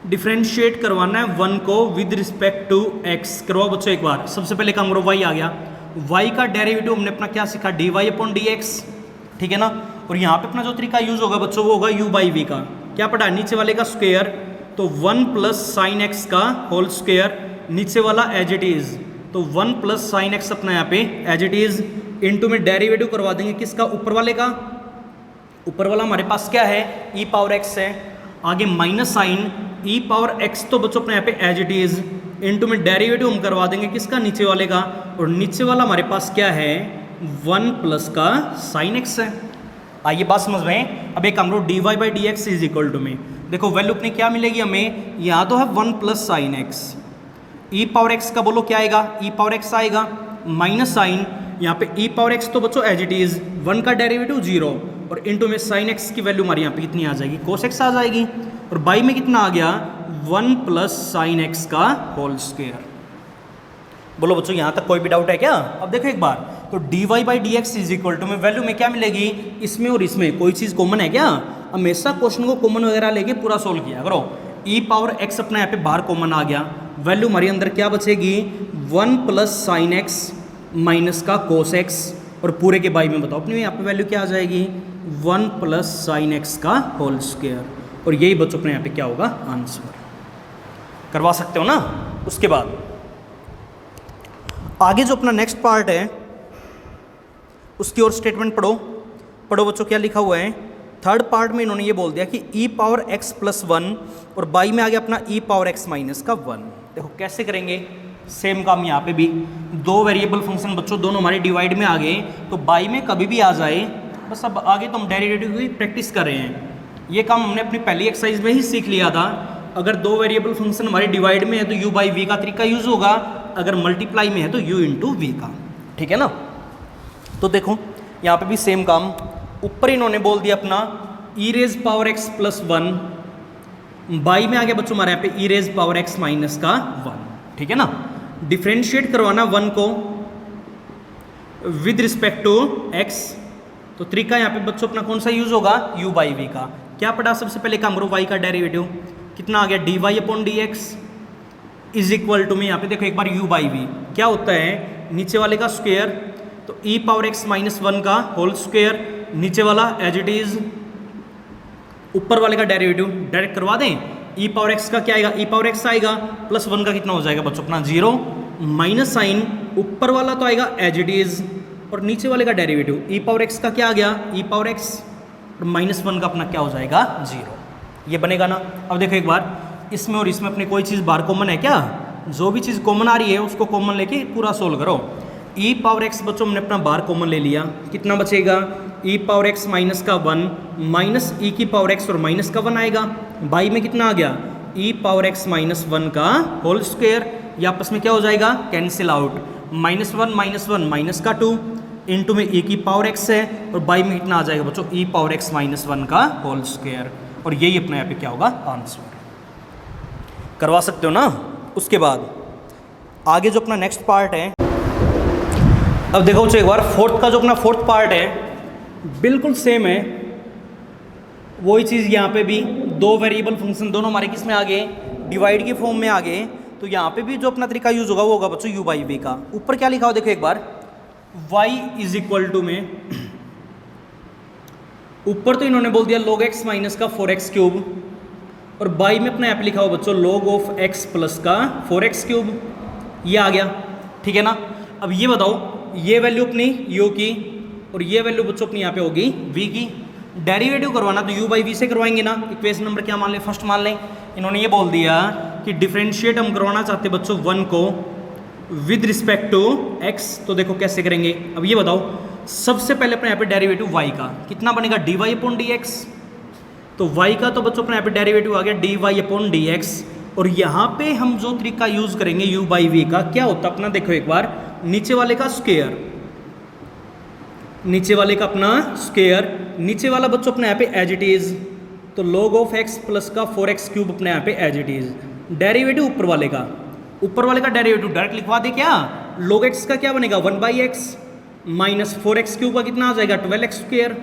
डिफ्रेंशिएट करवाना है 1 को विद रिस्पेक्ट टू x, करवाओ बच्चों एक बार। सबसे पहले काम करो, y आ गया, y का डेरिवेटिव हमने अपना क्या सीखा, dy/dx, ठीक है ना। और यहाँ पे अपना जो तरीका यूज होगा बच्चों वो होगा u/v का। क्या पढ़ा, नीचे वाले का स्क्वायर, तो 1 प्लस साइन x का होल स्क्वायर, नीचे वाला एज इट इज, तो 1 प्लस साइन x अपना यहाँ पे एज इट इज, इनटू में डेरिवेटिव करवा देंगे किसका, ऊपर वाले का। ऊपर वाला हमारे पास क्या है, e पावर x है, आगे minus sine e power x, तो बच्चों अपने यहाँ पे एज इट इज, इनटू में डेरिवेटिव हम करवा देंगे किसका, नीचे वाले का, और नीचे वाला हमारे पास क्या है, 1 प्लस का साइन x है। आइए बात समझ में। अब एक काम करो, dy/dx इज इक्वल टू में, देखो वैल्यू अपनी क्या मिलेगी हमें, यहाँ तो है 1 plus sign x, e power x का बोलो क्या आएगा, e पावर x आएगा, माइनस साइन, यहाँ पे e पावर x तो बच्चों एज इट इज, 1 का डेरिवेटिव 0, और इनटू में साइन x की वैल्यू हमारी यहाँ पे कितनी आ जाएगी, cos x आ जाएगी, और बाई में कितना आ गया, 1 प्लस साइन x का होल स्क्वायर। बोलो बच्चों यहाँ तक कोई भी डाउट है क्या। अब देखो एक बार, तो dy/dx इज इक्वल टू में वैल्यू में क्या मिलेगी, इसमें और इसमें कोई चीज़ कॉमन है क्या, हमेशा क्वेश्चन को कॉमन वगैरह लेके पूरा सोल्व किया करो। e पावर x अपना यहाँ पे बाहर कॉमन आ गया, वैल्यू हमारे अंदर क्या बचेगी, 1 प्लस साइन x माइनस का cos x, और पूरे के बाई में बताओ अपनी यहाँ पे वैल्यू क्या आ जाएगी, 1 प्लस साइन x का होल स्क्वायर, और यही बच्चों अपने यहाँ पे क्या होगा, आंसर करवा सकते हो ना। उसके बाद आगे जो अपना नेक्स्ट पार्ट है उसकी और स्टेटमेंट पढ़ो। पढ़ो बच्चों क्या लिखा हुआ है, थर्ड पार्ट में इन्होंने ये बोल दिया कि e पावर x प्लस 1, और बाई में आ गया अपना e पावर x माइनस का 1। देखो कैसे करेंगे, सेम काम यहाँ पे भी, दो वेरिएबल फंक्शन बच्चों दोनों हमारे डिवाइड में आ गए, तो बाई में कभी भी आ जाए, बस अब आगे तो हम डेरिवेटिव की प्रैक्टिस कर रहे हैं, ये काम हमने अपनी पहली एक्सरसाइज में ही सीख लिया था। अगर दो वेरिएबल फंक्शन हमारे डिवाइड में है तो u बाई वी का तरीका यूज होगा, अगर मल्टीप्लाई में है तो u इंटू वी का। ठीक है ना। तो देखो यहाँ पे भी सेम काम, ऊपर इन्होंने बोल दिया अपना e raise power x plus 1, by में आ गया बच्चों हमारे यहाँ पे e raise power x minus का 1। ठीक है ना। डिफ्रेंशिएट करवाना 1 को विद रिस्पेक्ट टू x, तो तरीका यहाँ पे बच्चों अपना कौन सा यूज होगा, u बाई वी का। क्या पढ़ा, सबसे पहले काम करो y का डेरिवेटिव कितना आ गया, dy upon D x is equal to में यहाँ पे देखो एक बार u बाई वी क्या होता है, नीचे वाले का स्क्वायर, तो e पावर x माइनस 1 का होल स्क्वायर, नीचे वाला एज इट इज, ऊपर वाले का डेरिवेटिव डायरेक्ट करवा दें। e पावर x का क्या आएगा, e पावर x आएगा, प्लस 1 का कितना हो जाएगा बच्चों अपना 0, माइनस साइन, ऊपर वाला तो आएगा एज इट इज, और नीचे वाले का डेरिवेटिव e पावर x का क्या आ गया, e पावर x, और माइनस 1 का अपना क्या हो जाएगा 0। ये बनेगा ना। अब देखो एक बार इसमें और इसमें अपने कोई चीज़ बाहर कॉमन है क्या, जो भी चीज़ कॉमन आ रही है उसको कॉमन लेके पूरा सोल्व करो। e पावर x बच्चों हमने अपना बाहर कॉमन ले लिया, कितना बचेगा, e पावर x माइनस का 1 माइनस e की पावर x और माइनस का 1 आएगा, बाई में कितना आ गया, e पावर x माइनस 1 का होल स्क्वायर, ये आपस में क्या हो जाएगा, कैंसिल आउट, माइनस 1 माइनस का 2 इंटू में e की पावर x है, और बाई में कितना आ जाएगा बच्चों, e पावर x माइनस 1 का होल स्क्वायर, और यही अपने यहाँ पे क्या होगा आंसर। करवा सकते हो ना। उसके बाद आगे जो अपना नेक्स्ट पार्ट है, अब देखो एक बार फोर्थ का जो अपना फोर्थ पार्ट है बिल्कुल सेम है, वही चीज़ यहाँ पे भी, दो वेरिएबल फंक्शन दोनों हमारे किस में आ गए, डिवाइड के फॉर्म में आ गए, तो यहाँ पे भी जो अपना तरीका यूज होगा वो होगा बच्चों u बाई वी का। ऊपर क्या लिखा हो देखो एक बार, y इज इक्वल टू में, ऊपर तो इन्होंने बोल दिया log x माइनस का 4x क्यूब, और बाई में अपना यहाँ पे लिखा हो बच्चों log ऑफ x प्लस का 4x क्यूब, ये आ गया। ठीक है ना। अब ये बताओ, ये वैल्यू अपनी u की और ये वैल्यू बच्चों अपनी यहाँ पे होगी v की। डेरिवेटिव करवाना तो u बाई वी से करवाएंगे ना। इक्वेशन नंबर क्या मान लें, फर्स्ट मान लें, इन्होंने ये बोल दिया कि डिफरेंशिएट हम करवाना चाहते बच्चों 1 को विद रिस्पेक्ट टू x, तो देखो कैसे करेंगे। अब ये बताओ, सबसे पहले अपने यहाँ पे डेरिवेटिव y का कितना बनेगा, dy अपॉन डी एक्स, तो y का तो बच्चों अपने यहाँ पे डेरिवेटिव आ गया dy अपॉन डी एक्स, और यहाँ पे हम जो तरीका यूज करेंगे u बाई वी का क्या होता अपना, देखो एक बार, नीचे वाले का स्क्वायर, नीचे वाले का अपना स्क्वायर, नीचे वाला बच्चों अपने यहाँ पे एज इट इज, तो log ऑफ x प्लस का 4x क्यूब अपने यहाँ पे एज इट इज, डेरिवेटिव ऊपर वाले का, ऊपर वाले का डेरिवेटिव डायरेक्ट लिखवा दे क्या, log x का क्या बनेगा 1 by x minus 4x cube का कितना आ जाएगा 12x स्क्वायर।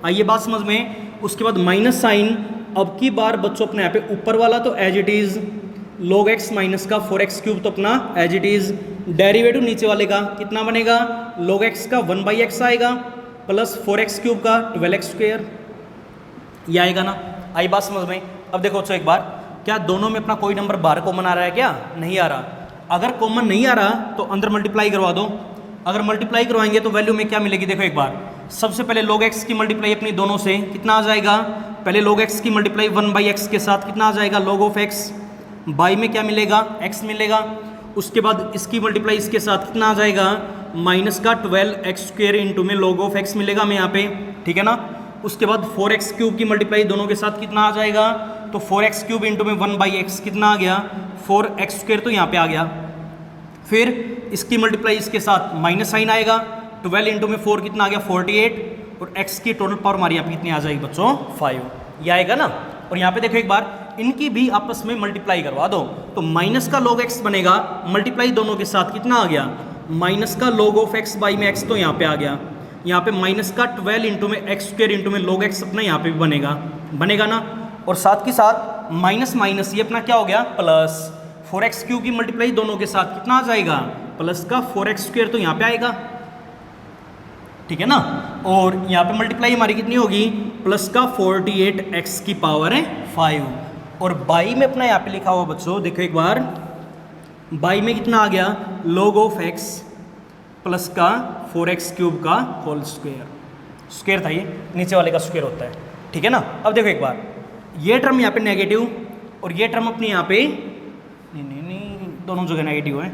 आइए बात समझ में। उसके बाद माइनस साइन, अब की बार बच्चों अपने यहाँ पे ऊपर वाला तो as it is, log x minus का 4x क्यूब तो अपना एज इट इज, डेरिवेटिव नीचे वाले का कितना बनेगा, log x का 1 बाई एक्स आएगा प्लस 4x क्यूब का 12x स्क्वायर, ये आएगा ना। आई बात समझ में। अब देखो एक बार, क्या दोनों में अपना कोई नंबर बाहर कॉमन आ रहा है क्या, नहीं आ रहा। अगर कॉमन नहीं आ रहा तो अंदर मल्टीप्लाई करवा दो, अगर मल्टीप्लाई करवाएंगे तो वैल्यू में क्या मिलेगी, देखो एक बार, सबसे पहले log x की मल्टीप्लाई अपनी दोनों से कितना आ जाएगा, पहले log x की मल्टीप्लाई 1 बाई एक्स के साथ कितना आ जाएगा, log ऑफ x, बाई में क्या मिलेगा, x मिलेगा, उसके बाद इसकी मल्टीप्लाई इसके साथ कितना आ जाएगा, माइनस का 12x स्क्वायर इंटू में log ऑफ x मिलेगा में यहाँ पे। ठीक है ना। उसके बाद 4x क्यूब की मल्टीप्लाई दोनों के साथ कितना आ जाएगा, तो 4x क्यूब इंटू में 1 बाई एक्स कितना आ गया, 4x स्क्वायर तो यहाँ पे आ गया, फिर इसकी मल्टीप्लाई इसके साथ माइनस साइन आएगा, 12 इंटू में 4 कितना आ गया 48, और x की टोटल पावर हमारी यहाँ पे कितनी आ जाएगी बच्चों 5, ये आएगा ना। और यहाँ पे देखो एक बार, इनकी भी आपस में मल्टीप्लाई करवा दो, तो माइनस का log x बनेगा, मल्टीप्लाई दोनों के साथ कितना आ गया, माइनस का log ऑफ x बाई में x तो यहाँ पे आ गया, यहाँ पे माइनस का 12 इंटू में x स्क्वायर इंटू में log x अपना यहाँ पे भी बनेगा ना। और साथ के साथ माइनस माइनस ये अपना क्या हो गया प्लस, 4x क्यूब की मल्टीप्लाई दोनों के साथ कितना आ जाएगा, प्लस का 4x स्क्वायर तो यहाँ पे आएगा। ठीक है ना। और यहाँ पे मल्टीप्लाई हमारी कितनी होगी, प्लस का 48x की पावर है 5, और बाई में अपना यहाँ पे लिखा हुआ बच्चों, देखो एक बार, बाई में कितना आ गया, log ऑफ x प्लस का 4x क्यूब का होल स्क्वायर, स्क्वायर था ये, नीचे वाले का स्क्वायर होता है। ठीक है ना। अब देखो एक बार, ये टर्म यहाँ पे नेगेटिव और ये टर्म अपनी यहाँ पे नहीं, दोनों जगह नेगेटिव है।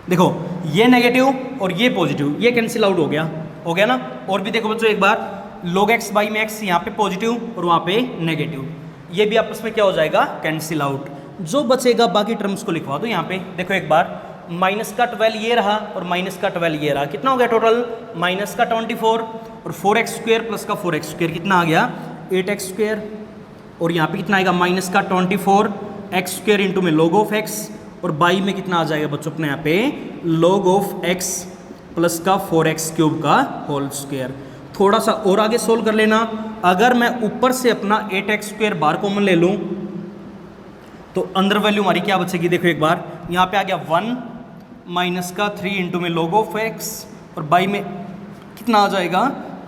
देखो ये नेगेटिव और ये पॉजिटिव, ये कैंसिल आउट हो गया ना। और भी देखो बच्चों एक बार, log x बाई में x यहाँ पे पॉजिटिव और वहाँ पे नेगेटिव, ये भी आपस में क्या हो जाएगा, कैंसिल आउट। जो बचेगा बाकी टर्म्स को लिखवा दो यहाँ पे। देखो एक बार, माइनस का 12 ये रहा और माइनस का 12 ये रहा, कितना हो गया टोटल, माइनस का 24 और 4x स्क्वायर प्लस का 4x स्क्वायर कितना आ गया, 8x स्क्वायर। और यहाँ पे कितना आएगा, माइनस का 24 x स्क्वायर इंटू में log ऑफ x, और बाई में कितना आ जाएगा बच्चों अपने यहाँ पे log ऑफ x प्लस का 4x क्यूब का होल स्क्वायर। थोड़ा सा और आगे सोल्व कर लेना। अगर मैं ऊपर से अपना 8x स्क्वायर बाहर कॉमन ले लूँ तो अंदर वैल्यू हमारी क्या बचेगी, देखो एक बार, यहाँ पे आ गया 1 माइनस का 3 इंटू में log ऑफ x, और बाई में कितना आ जाएगा,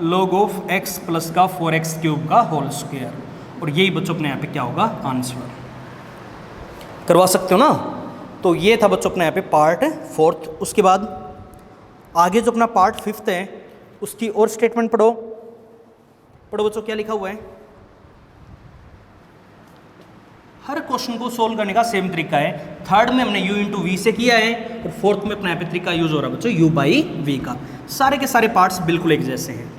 log ऑफ x प्लस का 4x क्यूब का होल स्क्वायर। और यही बच्चों अपने यहाँ पे क्या होगा, आंसर। करवा सकते हो ना। तो ये था बच्चों अपने यहाँ पे पार्ट 4। उसके बाद आगे जो अपना पार्ट 5 है उसकी और स्टेटमेंट पढ़ो बच्चों, क्या लिखा हुआ है। हर क्वेश्चन को सोल्व करने का सेम तरीका है। थर्ड में हमने u इंटू वी से किया है, और फोर्थ में अपना यहाँ पे तरीका यूज हो रहा है बच्चों u बाई वी का। सारे के सारे पार्ट्स बिल्कुल एक जैसे हैं।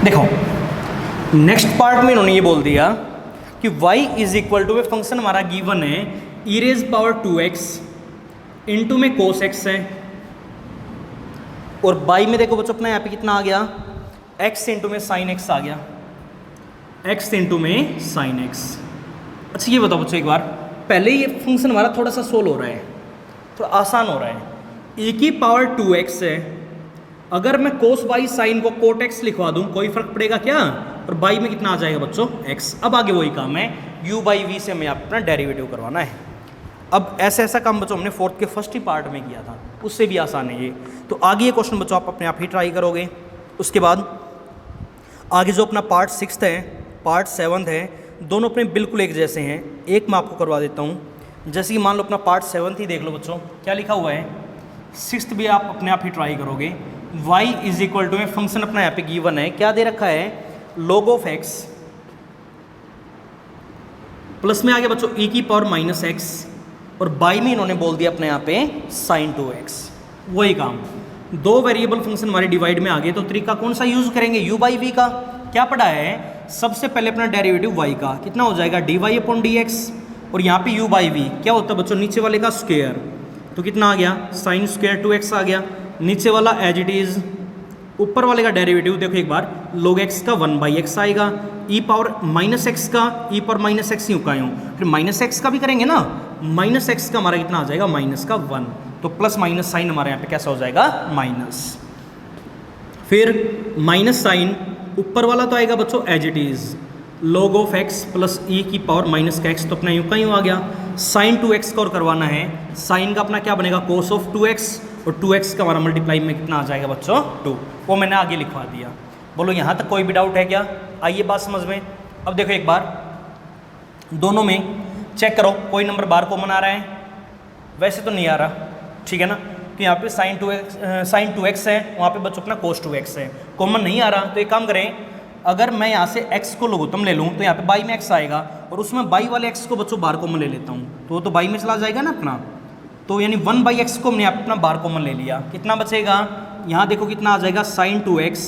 देखो नेक्स्ट पार्ट में इन्होंने ये बोल दिया कि y is equal to, function हमारा गिवन है e raise power 2x into में cos x है, और बाई में देखो बच्चों अपना यहाँ पे कितना आ गया, x इंटू में साइन x आ गया, x इंटू में साइन x। अच्छा ये बताओ बच्चों एक बार, पहले ये फंक्शन हमारा थोड़ा सा सोल्व हो रहा है, थोड़ा आसान हो रहा है। e की पावर 2x है, अगर मैं cos बाई साइन को कोट x लिखवा दूं कोई फर्क पड़ेगा क्या, और बाई में कितना आ जाएगा बच्चों, x। अब आगे वही काम है, u बाई वी से हमें अपना डेरिवेटिव करवाना है। अब ऐसा काम बच्चों हमने फोर्थ के फर्स्ट ही पार्ट में किया था, उससे भी आसान है ये। तो आगे ये क्वेश्चन बच्चों आप अपने आप ही ट्राई करोगे। उसके बाद आगे जो अपना पार्ट 6 है, पार्ट 7 है, दोनों अपने बिल्कुल एक जैसे हैं। एक मैं आपको करवा देता हूँ। जैसे कि मान लो अपना पार्ट 7 ही देख लो बच्चों, क्या लिखा हुआ है। 6th भी आप अपने आप ही ट्राई करोगे। y इज इक्वल टू में फंक्शन अपना यहाँ पे गिवन है, क्या दे रखा है, log ऑफ x प्लस में आ गया बच्चों e की पावर माइनस x, और बाई में इन्होंने बोल दिया अपने यहाँ पे sin 2x। वही काम, दो वेरिएबल फंक्शन हमारे डिवाइड में आ गए, तो तरीका कौन सा यूज करेंगे, u बाई वी का। क्या पढ़ा है, सबसे पहले अपना डेरिवेटिव y का कितना हो जाएगा, dy अपॉन dx, और यहाँ पे u बाई वी क्या होता है बच्चों, नीचे वाले का स्क्वायर, तो कितना आ गया, sin स्क्वायर 2x आ गया। नीचे वाला एज इट इज, ऊपर वाले का डेरिवेटिव देखो एक बार, log x का 1 बाई एक्स आएगा, e पावर माइनस एक्स का e पावर माइनस एक्स यूँ का यूँ, फिर माइनस एक्स का भी करेंगे ना, माइनस एक्स का हमारा कितना आ जाएगा, माइनस का 1, तो प्लस माइनस साइन हमारे यहाँ पे कैसा हो जाएगा, माइनस। फिर माइनस साइन ऊपर वाला तो आएगा बच्चों as it is, log of x plus e की पावर माइनस का x, तो अपना यूँ का यूँ आ गया। साइन 2x का और करवाना है, साइन का अपना क्या बनेगा, cos ऑफ 2x, और 2x का हमारा मल्टीप्लाई में कितना आ जाएगा बच्चों, 2। वो मैंने आगे लिखवा दिया। बोलो यहाँ तक कोई भी डाउट है क्या, आइए बात समझ में। अब देखो एक बार दोनों में चेक करो, कोई नंबर बाहर कॉमन आ रहा है, वैसे तो नहीं आ रहा, ठीक है ना। तो यहाँ पे साइन 2x है, वहाँ पे बच्चों अपना cos 2x है, कॉमन नहीं आ रहा। तो एक काम करें, अगर मैं यहाँ से x को लघुत्तम ले लूँ तो यहाँ पे बाई में x आएगा, और उसमें बाई वाले x को बच्चों बाहर कॉमन ले लेता हूँ, तो वो तो बाई में चला जाएगा ना अपना। तो यानी 1 बाई एक्स को हमने अपना बाहर कॉमन ले लिया, कितना बचेगा, यहाँ देखो कितना आ जाएगा, साइन 2x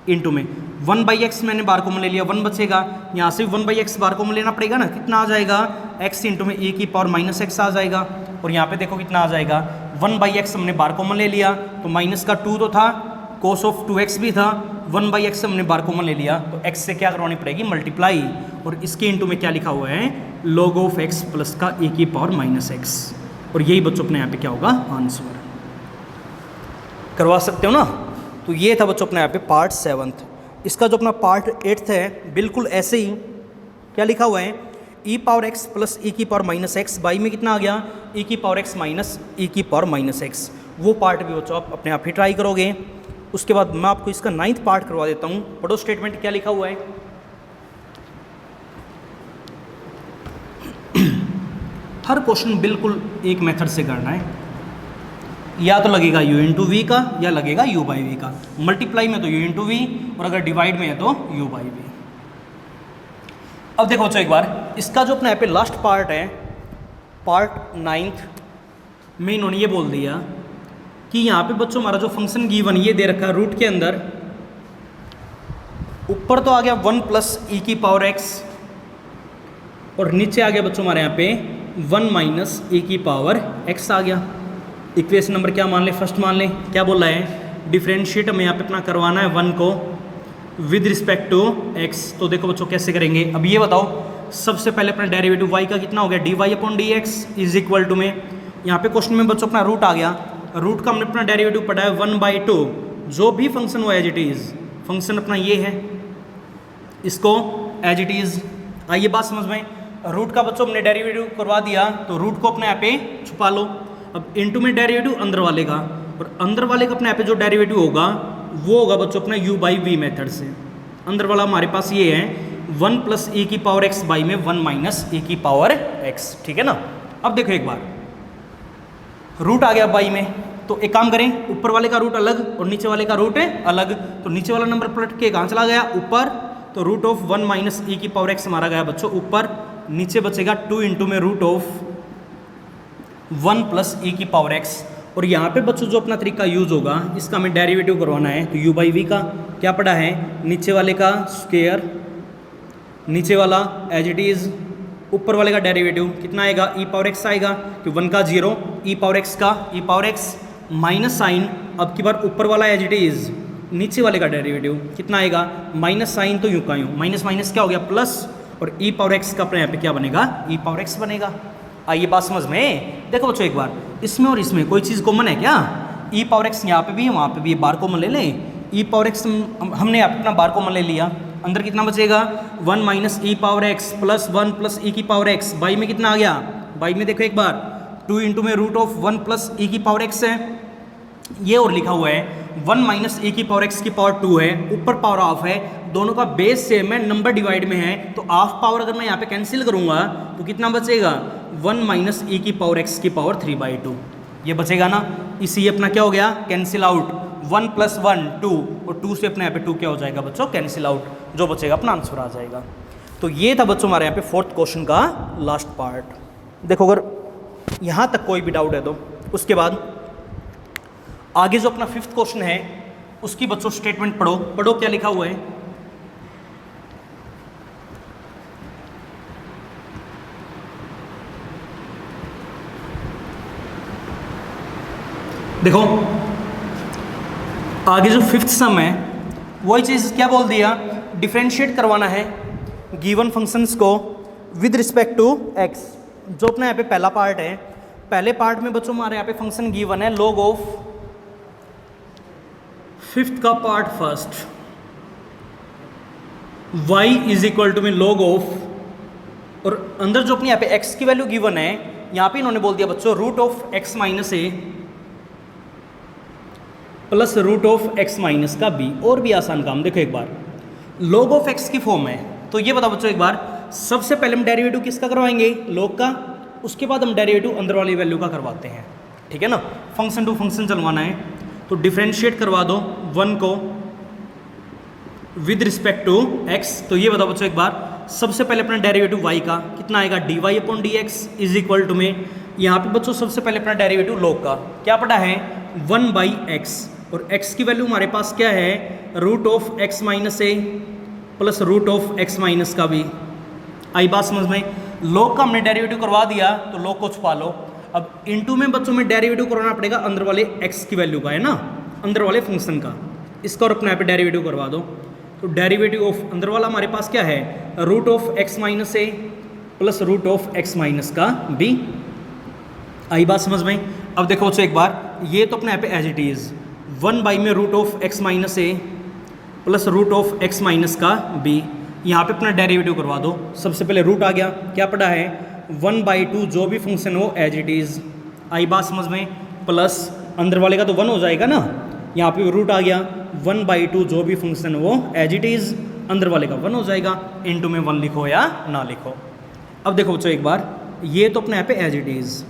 इंटू में 1 बाई एक्स मैंने बाहर कॉमन ले लिया, 1 बचेगा। यहाँ से 1 बाई एक्स बाहर कॉमन लेना पड़ेगा ना, कितना आ जाएगा, x इंटू में e की पावर माइनस एक्स आ जाएगा। और यहाँ पे देखो कितना आ जाएगा, 1 बाई एक्स हमने बाहर कॉमन ले लिया, तो माइनस का 2 तो था, cos ऑफ 2x भी था, 1 बाई एक्स हमने बाहर कॉमन ले लिया, तो x से क्या करवानी पड़ेगी, मल्टीप्लाई, और इसके इंटू में क्या लिखा हुआ है, log ऑफ x प्लस का e की पावर माइनस एक्स। और यही बच्चों अपने यहाँ पे क्या होगा, आंसर। करवा सकते हो ना। तो ये था बच्चों अपने यहाँ पे पार्ट 7। इसका जो अपना पार्ट 8 है बिल्कुल ऐसे ही, क्या लिखा हुआ है, e power x plus e की पावर माइनस एक्स, बाई में कितना आ गया, e की पावर x माइनस e की पावर माइनस एक्स। वो पार्ट भी बच्चों आप अपने आप ही ट्राई करोगे। उसके बाद मैं आपको इसका 9th पार्ट करवा देता हूँ। पढ़ो स्टेटमेंट क्या लिखा हुआ है। हर क्वेश्चन बिल्कुल एक मेथड से करना है, या तो लगेगा u इंटू वी का, या लगेगा u बाई वी का। मल्टीप्लाई में तो u इंटू वी, और अगर डिवाइड में है तो u बाई वी। अब देखो बच्चों एक बार, इसका जो अपना यहाँ पे लास्ट पार्ट है, पार्ट 9th में इन्होंने ये बोल दिया कि यहाँ पे बच्चों हमारा जो फंक्शन गिवन ये दे रखा है रूट के अंदर, ऊपर तो आ गया 1 प्लस ई की पावर एक्स और नीचे आ गया बच्चों हमारे यहाँ पे 1 माइनस ई की पावर एक्स आ गया। इक्वेशन नंबर क्या मान ले, फर्स्ट मान ले, क्या बोला है, डिफरेंशिएट हमें यहाँ पे अपना करवाना है 1 को विद रिस्पेक्ट टू x। तो देखो बच्चों कैसे करेंगे, अब ये बताओ, सबसे पहले अपना डेरिवेटिव y का कितना हो गया, dy upon D x is equal to में, यहाँ पे क्वेश्चन में बच्चों अपना रूट आ गया, रूट का हमने अपना डेरिवेटिव पढ़ा है 1/2, जो भी फंक्शन हो एज इट इज, फंक्शन अपना ये है, इसको एज इट इज। आइए बात समझ में, रूट का बच्चों हमने डेरिवेटिव करवा दिया तो रूट को अपने यहाँ पे छुपा लो। अब इनटू में डेरिवेटिव अंदर वाले का, और अंदर वाले का अपने यहाँ पे जो डेरिवेटिव होगा वो होगा बच्चों अपना u/v मेथड से। अंदर वाला हमारे पास ये है 1 प्लस e की पावर x बाई में 1 माइनस e की पावर x, ठीक है ना। अब देखो एक बार, रूट आ गया बाई में, तो एक काम करें, ऊपर वाले का रूट अलग और नीचे वाले का रूट अलग, तो नीचे वाला नंबर पलट के कहाँ चला गया, ऊपर, तो रूट ऑफ 1 माइनस e की पावर x हमारा गया बच्चों ऊपर, नीचे बचेगा 2 इंटू में रूट ऑफ 1 प्लस e की पावर x। और यहाँ पे बच्चों जो अपना तरीका यूज होगा, इसका हमें डेरिवेटिव करवाना है, तो u/v का क्या पड़ा है, नीचे वाले का स्क्वायर, नीचे वाला एज इट इज, ऊपर वाले का डेरिवेटिव कितना आएगा, e पावर x आएगा, कि 1 का 0, e पावर x का e power x minus sine, अब की बार ऊपर वाला एज इट इज, नीचे वाले का डेरिवेटिव कितना आएगा, माइनस साइन, तो यूँ का यूँ, माइनस माइनस क्या हो गया प्लस, और e पावर x का अपने यहाँ पे क्या बनेगा, e पावर x बनेगा। आइए बात समझ में, देखो बच्चों एक बार, इसमें और इसमें कोई चीज़ कॉमन है क्या, e पावर x यहाँ पे भी है वहाँ पे भी, बार कॉमन ले लें, e पावर x हमने यहाँ पे अपना बार कॉमन ले लिया, अंदर कितना बचेगा 1 माइनस ई पावर एक्स प्लस 1 प्लस ई की पावर एक्स, बाई में कितना आ गया, बाई में देखो एक बार 2 इंटू में रूट ऑफ 1 प्लस ई की पावर एक्स है, ये और लिखा हुआ है 1 माइनस ई की पावर एक्स की पावर 2 है, ऊपर पावर हाफ है, दोनों का बेस सेम है, नंबर डिवाइड में है, तो हाफ पावर अगर मैं यहाँ पे कैंसिल करूँगा तो कितना बचेगा 1 माइनस ई की पावर एक्स की पावर 3/2, ये बचेगा ना। इसी अपना क्या हो गया, कैंसिल आउट, 1 प्लस 1 2, और 2 से अपने यहाँ पे 2 क्या हो जाएगा बच्चों, कैंसिल आउट, जो बचेगा अपना आंसर आ जाएगा। तो ये था बच्चों हमारे यहाँ पे 4th क्वेश्चन का लास्ट पार्ट। देखो अगर यहाँ तक कोई भी डाउट है तो उसके बाद आगे जो अपना 5th क्वेश्चन है उसकी बच्चों स्टेटमेंट पढ़ो, पढ़ो क्या लिखा हुआ है। देखो आगे जो 5th सम है वही चीज़ क्या बोल दिया, डिफरेंशिएट करवाना है गिवन फंक्शंस को विद रिस्पेक्ट टू एक्स। जो अपना यहाँ पे पहला पार्ट है, पहले पार्ट में बच्चों हमारे यहाँ पे फंक्शन गिवन है log ऑफ 5th का part first, y is equal to में log ऑफ, और अंदर जो अपनी यहाँ पे x की वैल्यू गिवन है, यहाँ पे इन्होंने बोल दिया बच्चों root of x minus a plus root of x minus का b। और भी आसान काम, देखो एक बार log ऑफ x की फॉर्म है, तो ये बताओ बच्चों एक बार, सबसे पहले हम डेरिवेटिव किसका करवाएंगे, log का, उसके बाद हम डेरिवेटिव अंदर वाली वैल्यू का करवाते हैं, ठीक है ना। फंक्शन टू फंक्शन चलवाना है, तो डिफरेंशिएट करवा दो 1 को विद रिस्पेक्ट टू x। तो ये बताओ बच्चों एक बार, सबसे पहले अपना डेरिवेटिव y का कितना आएगा, dy upon D x is equal to में, यहाँ पे बच्चों सबसे पहले अपना डेरिवेटिव log का क्या पड़ा है 1/x, और x की वैल्यू हमारे पास क्या है root of x minus a plus root of x minus का भी। आई बात समझ में, log का हमने डेरिवेटिव करवा दिया तो log को छुपा लो। अब इनटू में बच्चों में डेरिवेटिव करवाना पड़ेगा अंदर वाले x की वैल्यू का, है ना, अंदर वाले फंक्शन का, इसका और अपने यहाँ पे डेरिवेटिव करवा दो। तो डेरिवेटिव ऑफ अंदर वाला हमारे पास क्या है root of x minus a plus root of x minus का b। आई बात समझ में। अब देखो बच्चों एक बार, ये तो अपने यहाँ पे एज इट इज़ 1 बाई में root of x minus a plus root of x minus का b, यहाँ पे अपना डेरिवेटिव करवा दो। सबसे पहले रूट आ गया, क्या पड़ा है 1/2, जो भी फंक्शन हो एज इट इज़। आई बात समझ में, प्लस अंदर वाले का तो 1 हो जाएगा ना, यहाँ पे रूट आ गया 1/2, जो भी फंक्शन हो एज इट इज़, अंदर वाले का 1 हो जाएगा, इनटू में 1 लिखो या ना लिखो। अब देखो बच्चों एक बार, ये तो अपने यहाँ पे एज इट इज़,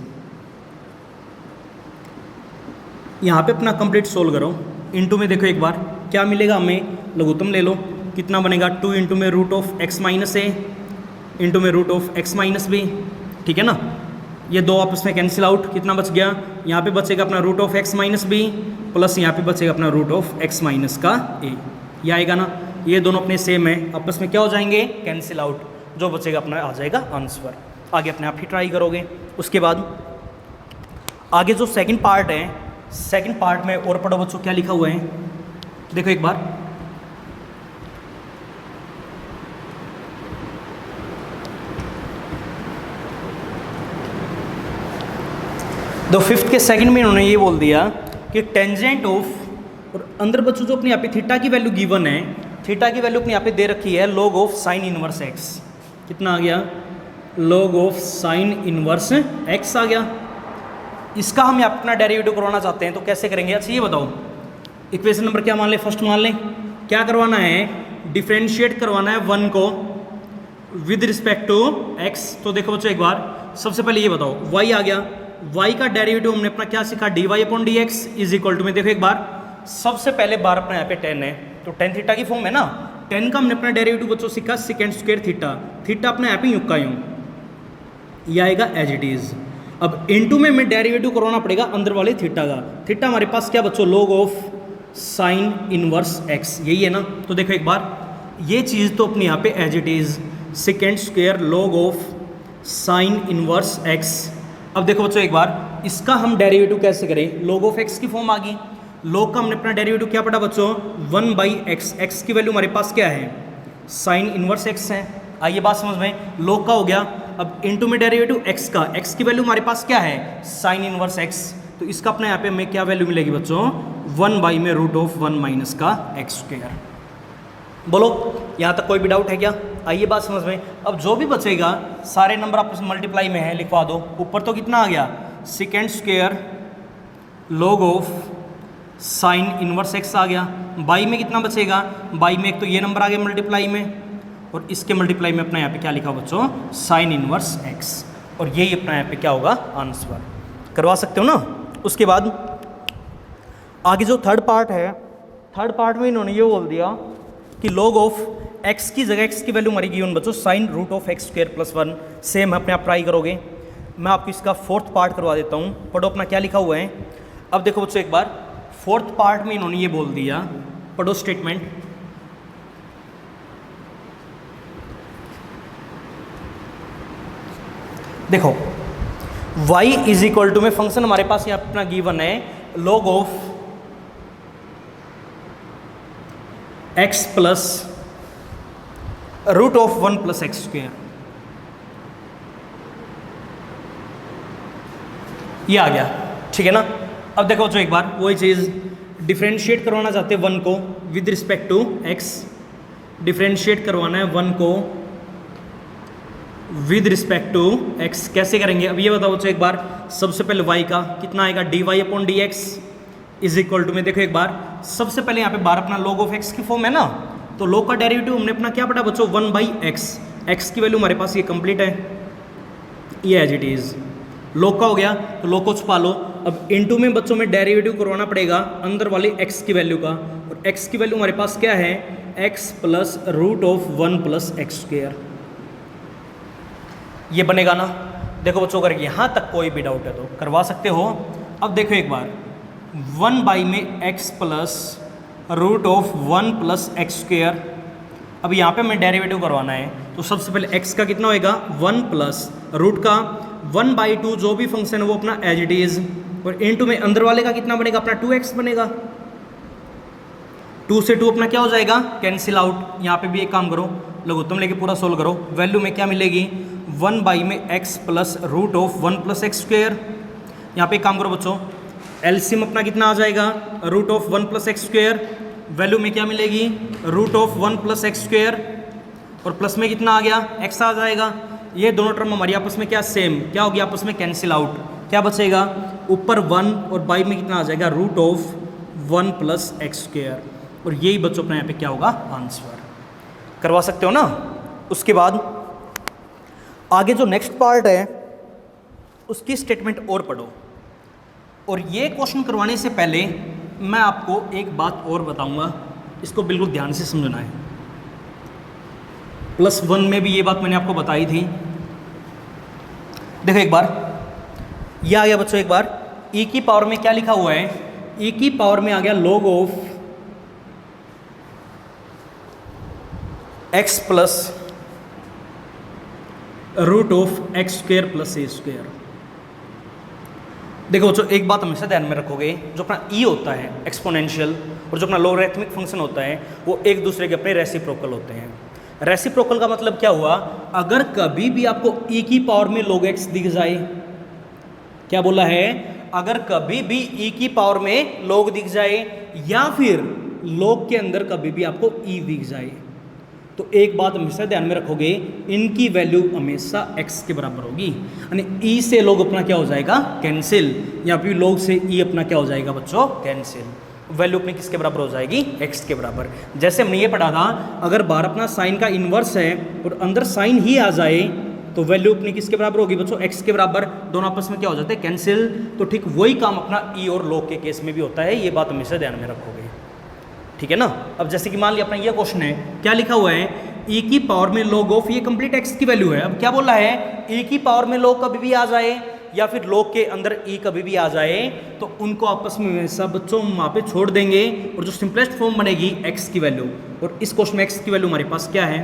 यहाँ पे अपना कंप्लीट सोल्व करो। इनटू में देखो एक बार क्या मिलेगा हमें, लघुत्तम ले लो, कितना बनेगा 2 इंटू में root of x minus A into में root of x minus B, ठीक है ना। ये दो आपस में कैंसिल आउट, कितना बच गया, यहाँ पे बचेगा अपना root of x minus b plus यहाँ पे बचेगा अपना रूट ऑफ एक्स माइनस का ए, ये आएगा ना। ये दोनों अपने सेम है, आपस में क्या हो जाएंगे, कैंसिल आउट, जो बचेगा अपना आ जाएगा आंसर। आगे अपने आप ही ट्राई करोगे। उसके बाद आगे जो सेकंड पार्ट है, सेकंड पार्ट में और पढ़ो बच्चों क्या लिखा हुआ है, देखो एक बार। दो फिफ्थ के सेकंड में इन्होंने ये बोल दिया कि टेंजेंट ऑफ, और अंदर बच्चों जो अपने यहाँ पे थीटा की वैल्यू गिवन है, थीटा की वैल्यू अपने यहाँ पे दे रखी है log of sine inverse x, कितना आ गया, log of sine inverse x आ गया। इसका हम यहाँ पे अपना डेरिवेटिव करवाना चाहते हैं, तो कैसे करेंगे। अच्छा ये बताओ, इक्वेशन नंबर क्या मान लें, फर्स्ट मान लें, क्या करवाना है, डिफ्रेंशिएट करवाना है 1 को विद रिस्पेक्ट टू x। तो देखो बच्चों एक बार, सबसे पहले ये बताओ, y आ गया, y का डेरिवेटिव हमने अपना क्या सीखा, dy upon dx is equal to में, देखो एक बार, सबसे पहले बार अपना यहाँ पे 10 है, तो 10 थीटा की फॉर्म है ना, 10 का हमने अपना डेरिवेटिव बच्चों सीखा सेकेंड स्क्वायर थीटा, थीटा अपना यहाँ पे यूं का यूं, ये आएगा एज इट इज। अब इनटू में हमें डेरिवेटिव करवाना पड़ेगा अंदर वाले थीटा का, थीटा हमारे पास क्या बच्चों, log of sine inverse x, यही है ना। तो देखो एक बार, ये चीज़ तो अपनी यहाँ पे as it is, second square log of sine inverse x। अब देखो बच्चों एक बार, इसका हम डेरिवेटिव कैसे करें, log ऑफ x की फॉर्म आ गई, log का हमने अपना डेरिवेटिव क्या पढ़ा बच्चों, 1/x, x की वैल्यू हमारे पास क्या है, साइन इनवर्स x है, आइए बात समझ में, log का हो गया। अब इनटू में डेरिवेटिव x का, x की वैल्यू हमारे पास क्या है, साइन इनवर्स x, तो इसका अपना यहाँ पे हमें क्या वैल्यू मिलेगी बच्चों, 1 में रूट ऑफ 1 माइनस का एक्स स्क्वायर। बोलो यहाँ तक कोई भी डाउट है क्या, आइए बात समझ में। अब जो भी बचेगा सारे नंबर आपस में मल्टीप्लाई में है, लिखवा दो। ऊपर तो कितना आ गया, second square log of sine inverse x आ गया, बाई में कितना बचेगा, बाई में एक तो ये नंबर आ गया मल्टीप्लाई में, और इसके मल्टीप्लाई में अपना यहाँ पे क्या लिखा बच्चों, साइन इनवर्स एक्स, और यही अपना यहाँ पे क्या होगा, आंसर। करवा सकते हो ना। उसके बाद आगे जो थर्ड पार्ट है, थर्ड पार्ट में इन्होंने ये बोल दिया कि log ऑफ x की जगह, x की वैल्यू हमारी गिवन बच्चों sine root of x square plus 1, same अपने आप ट्राई करोगे। मैं आपको इसका फोर्थ पार्ट करवा देता हूँ, पढ़ो अपना क्या लिखा हुआ है। अब देखो बच्चों एक बार, फोर्थ पार्ट में इन्होंने ये बोल दिया, पढ़ो स्टेटमेंट, देखो y इज इक्वल टू में फंक्शन हमारे पास यहाँ अपना गिवन है log of x plus root of 1 plus x square, ये आ गया, ठीक है ना। अब देखो जो एक बार वही चीज़ डिफ्रेंशिएट करवाना चाहते हैं 1 को with respect to x, differentiate करवाना है 1 को विद रिस्पेक्ट टू x, कैसे करेंगे। अब ये बताओ बच्चों एक बार, सबसे पहले y का कितना आएगा, dy upon dx is equal to में, देखो एक बार, सबसे पहले यहाँ पे बार अपना log ऑफ x की फॉर्म है ना, तो log का डेरिवेटिव हमने अपना क्या पढ़ा बच्चों, 1/x, x की वैल्यू हमारे पास ये कंप्लीट है, ये एज इट इज, log का हो गया, तो log को छुपा लो। अब इनटू में बच्चों में डेरिवेटिव करवाना पड़ेगा अंदर वाले x की वैल्यू का, और x की वैल्यू हमारे पास क्या है, x plus root of 1 plus x square, ये बनेगा ना। देखो बच्चों अगर यहाँ तक कोई भी डाउट है तो करवा सकते हो। अब देखो एक बार, 1 में x plus root of 1 plus x square, अब यहाँ पे हमें डेरिवेटिव करवाना है, तो सबसे पहले x का कितना होएगा, 1 प्लस रूट का 1/2, जो भी फंक्शन है वो अपना एज इट इज, और इनटू में अंदर वाले का कितना बनेगा, अपना 2x बनेगा, 2 से 2 अपना क्या हो जाएगा, कैंसिल आउट। यहाँ पे भी एक काम करो, लघुत्तम लेके पूरा सोल्व करो, वैल्यू में क्या मिलेगी, 1 में x plus root of 1 plus x square. यहाँ पे एक काम करो बच्चों, एलसीएम अपना कितना आ जाएगा, root of 1 plus x square, value में क्या मिलेगी, root of 1 plus x square, और प्लस में कितना आ गया, x आ जाएगा। ये दोनों टर्म हमारी आपस में क्या सेम, क्या होगी, आपस में कैंसिल आउट, क्या बचेगा, ऊपर 1 और बाई में कितना आ जाएगा, root of 1 plus x square, और यही बच्चों अपने यहाँ पे क्या होगा, आंसर। करवा सकते हो ना। उसके बाद आगे जो नेक्स्ट पार्ट है उसकी स्टेटमेंट और पढ़ो, और ये क्वेश्चन करवाने से पहले मैं आपको एक बात और बताऊंगा, इसको बिल्कुल ध्यान से समझना है। +1 में भी ये बात मैंने आपको बताई थी। देखो एक बार ये आ गया बच्चों, एक बार e की पावर में क्या लिखा हुआ है, e की पावर में आ गया log of x plus root of x square plus a square. देखो बच्चों एक बात हमेशा ध्यान में रखोगे, जो अपना e होता है एक्सपोनेंशियल और जो अपना लोगरिथमिक फंक्शन होता है वो एक दूसरे के अपने रेसिप्रोकल होते हैं। रेसिप्रोकल का मतलब क्या हुआ, अगर कभी भी आपको e की पावर में log x दिख जाए, क्या बोला है, अगर कभी भी e की पावर में log दिख जाए या फिर log के अंदर कभी भी आपको e दिख जाए, तो एक बात हमेशा ध्यान में रखोगे, इनकी वैल्यू हमेशा x के बराबर होगी। यानी e से log अपना क्या हो जाएगा, कैंसिल, या फिर log से e अपना क्या हो जाएगा बच्चों, कैंसिल। वैल्यू अपनी किसके बराबर हो जाएगी, x के बराबर। जैसे हमने ये पढ़ा था, अगर बाहर अपना साइन का इन्वर्स है और अंदर साइन ही आ जाए तो वैल्यू अपनी किसके बराबर होगी बच्चों, x के बराबर। दोनों आपस में क्या हो जाते हैं, कैंसिल। तो ठीक वही काम अपना e और log के केस में भी होता है, ये बात हमेशा ध्यान में रखोगे, ठीक है ना। अब जैसे कि मान लिया अपना ये क्वेश्चन है, क्या लिखा हुआ है, e की पावर में log ऑफ, ये कंप्लीट x की वैल्यू है। अब क्या बोला है, e की पावर में log कभी भी आ जाए या फिर log के अंदर e कभी भी आ जाए तो उनको आपस में हमेशा बच्चों वहाँ पे छोड़ देंगे और जो सिंपलेस्ट फॉर्म बनेगी x की वैल्यू। और इस क्वेश्चन में x की वैल्यू हमारे पास क्या है,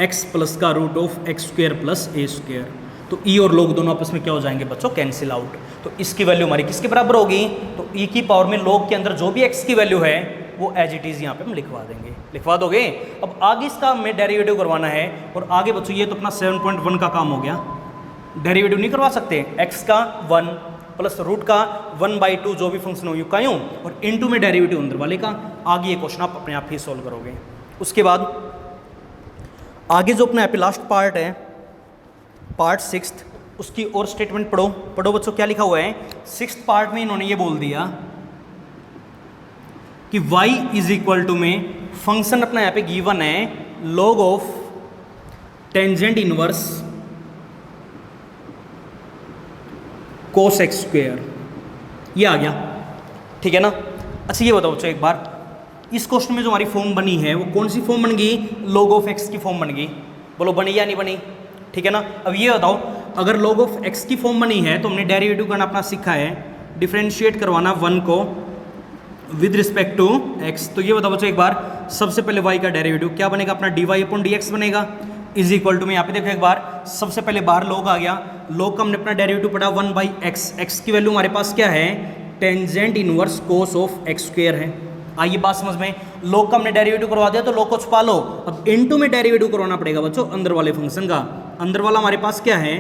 x प्लस का root of x square plus a square. तो e और log दोनों आपस में क्या हो जाएंगे बच्चों, कैंसिल आउट। तो इसकी वैल्यू हमारी किसके बराबर होगी, तो e की पावर में log के अंदर जो भी x की वैल्यू है वो एज इट इज़ यहाँ पे हम लिखवा देंगे, लिखवा दोगे। अब आगे इसका हमें डेरिवेटिव करवाना है और आगे बच्चों ये तो अपना 7.1 का काम हो गया, डेरिवेटिव नहीं करवा सकते, x का 1 प्लस रूट का 1/2 जो भी फंक्शन हो यूँ का यूँ और इनटू में डेरिवेटिव अंदर वाले का। आगे ये क्वेश्चन आप अपने आप ही सॉल्व करोगे। उसके बाद आगे जो अपना यहाँ पे लास्ट पार्ट है, पार्ट 6, उसकी और स्टेटमेंट पढ़ो। पढ़ो बच्चों क्या लिखा हुआ है, 6th पार्ट में इन्होंने ये बोल दिया कि y इज इक्वल टू में फंक्शन अपना यहाँ पे गिवन है log of tangent inverse cos x square, ये आ गया, ठीक है ना। अच्छा ये बताओ बच्चों एक बार, इस क्वेश्चन में जो हमारी फॉर्म बनी है वो कौन सी फॉर्म बन गई, log ऑफ x की फॉर्म बन गई। बोलो बनी या नहीं बनी, ठीक है ना। अब ये बताओ, अगर log ऑफ x की फॉर्म बनी है तो हमने डेरिवेटिव करना अपना सीखा है, डिफरेंशिएट करवाना 1 को विद रिस्पेक्ट टू x। तो ये बताओ बच्चों एक बार, सबसे पहले y का डेरिवेटिव क्या बनेगा अपना, dy/dx बनेगा, इज इक्वल टू में यहाँ पे देखो एक बार, सबसे पहले बाहर log आ गया, log का हमने अपना डेरिवेटिव पढ़ा 1/x, x की वैल्यू हमारे पास क्या है, tangent inverse cos of x square है। आइए बात समझ में, log का हमने डेरिवेटिव करवा दिया तो log को छुपा लो, अब इनटू में डेरिवेटिव करवाना पड़ेगा बच्चों अंदर वाले फंक्शन का। अंदर वाला हमारे पास क्या है,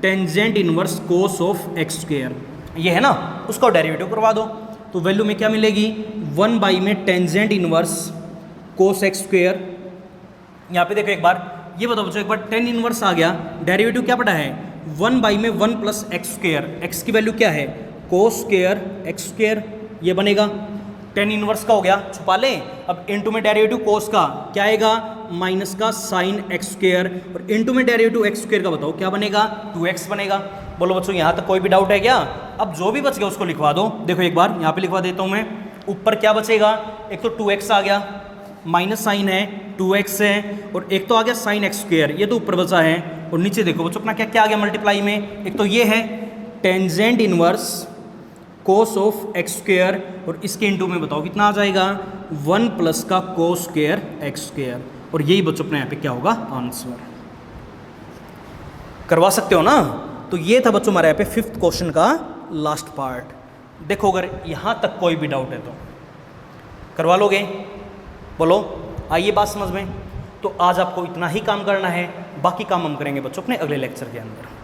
tangent inverse cos of x square, ये है ना, उसका डेरिवेटिव करवा दो। तो वैल्यू में क्या मिलेगी, 1 में tangent inverse cos x square. यहाँ पे देखो एक बार, ये बताओ बच्चों एक बार, टेन इनवर्स आ गया, डेरिवेटिव क्या पड़ा है, 1 में 1 प्लस एक्स स्क्वेयर, एक्स की वैल्यू क्या है, cos स्क्वेयर एक्स स्क्वेयर, ये बनेगा। टेन इनवर्स का हो गया, छुपा लें। अब इनटू में डेरिवेटिव cos का क्या आएगा, माइनस का साइन एक्स स्क्वेयर, और इनटू में डेरिवेटिव एक्स स्क्वेयर का बताओ क्या बनेगा, 2x बनेगा। बोलो बच्चों यहाँ तक कोई भी डाउट है क्या। अब जो भी बच गया उसको लिखवा दो। देखो एक बार यहाँ पे लिखवा देता हूँ मैं, ऊपर क्या बचेगा, एक तो 2x आ गया, माइनस साइन है 2x है, और एक तो आ गया साइन एक्स स्क्वेयर, ये तो ऊपर बचा है, और नीचे देखो बच्चों अपना क्या क्या आ गया मल्टीप्लाई में, एक तो ये है tangent inverse cos of x square, और इसके इनटू में बताओ कितना आ जाएगा, 1 प्लस का cos स्क्वेयर एक्स स्क्वेयर, और यही बच्चों अपने यहाँ पे क्या होगा, आंसर। करवा सकते हो ना। तो ये था बच्चों हमारे यहाँ पे 5th क्वेश्चन का लास्ट पार्ट। देखो अगर यहाँ तक कोई भी डाउट है तो करवा लोगे, बोलो आइए बात समझ में। तो आज आपको इतना ही काम करना है, बाकी काम हम करेंगे बच्चों अपने अगले लेक्चर के अंदर।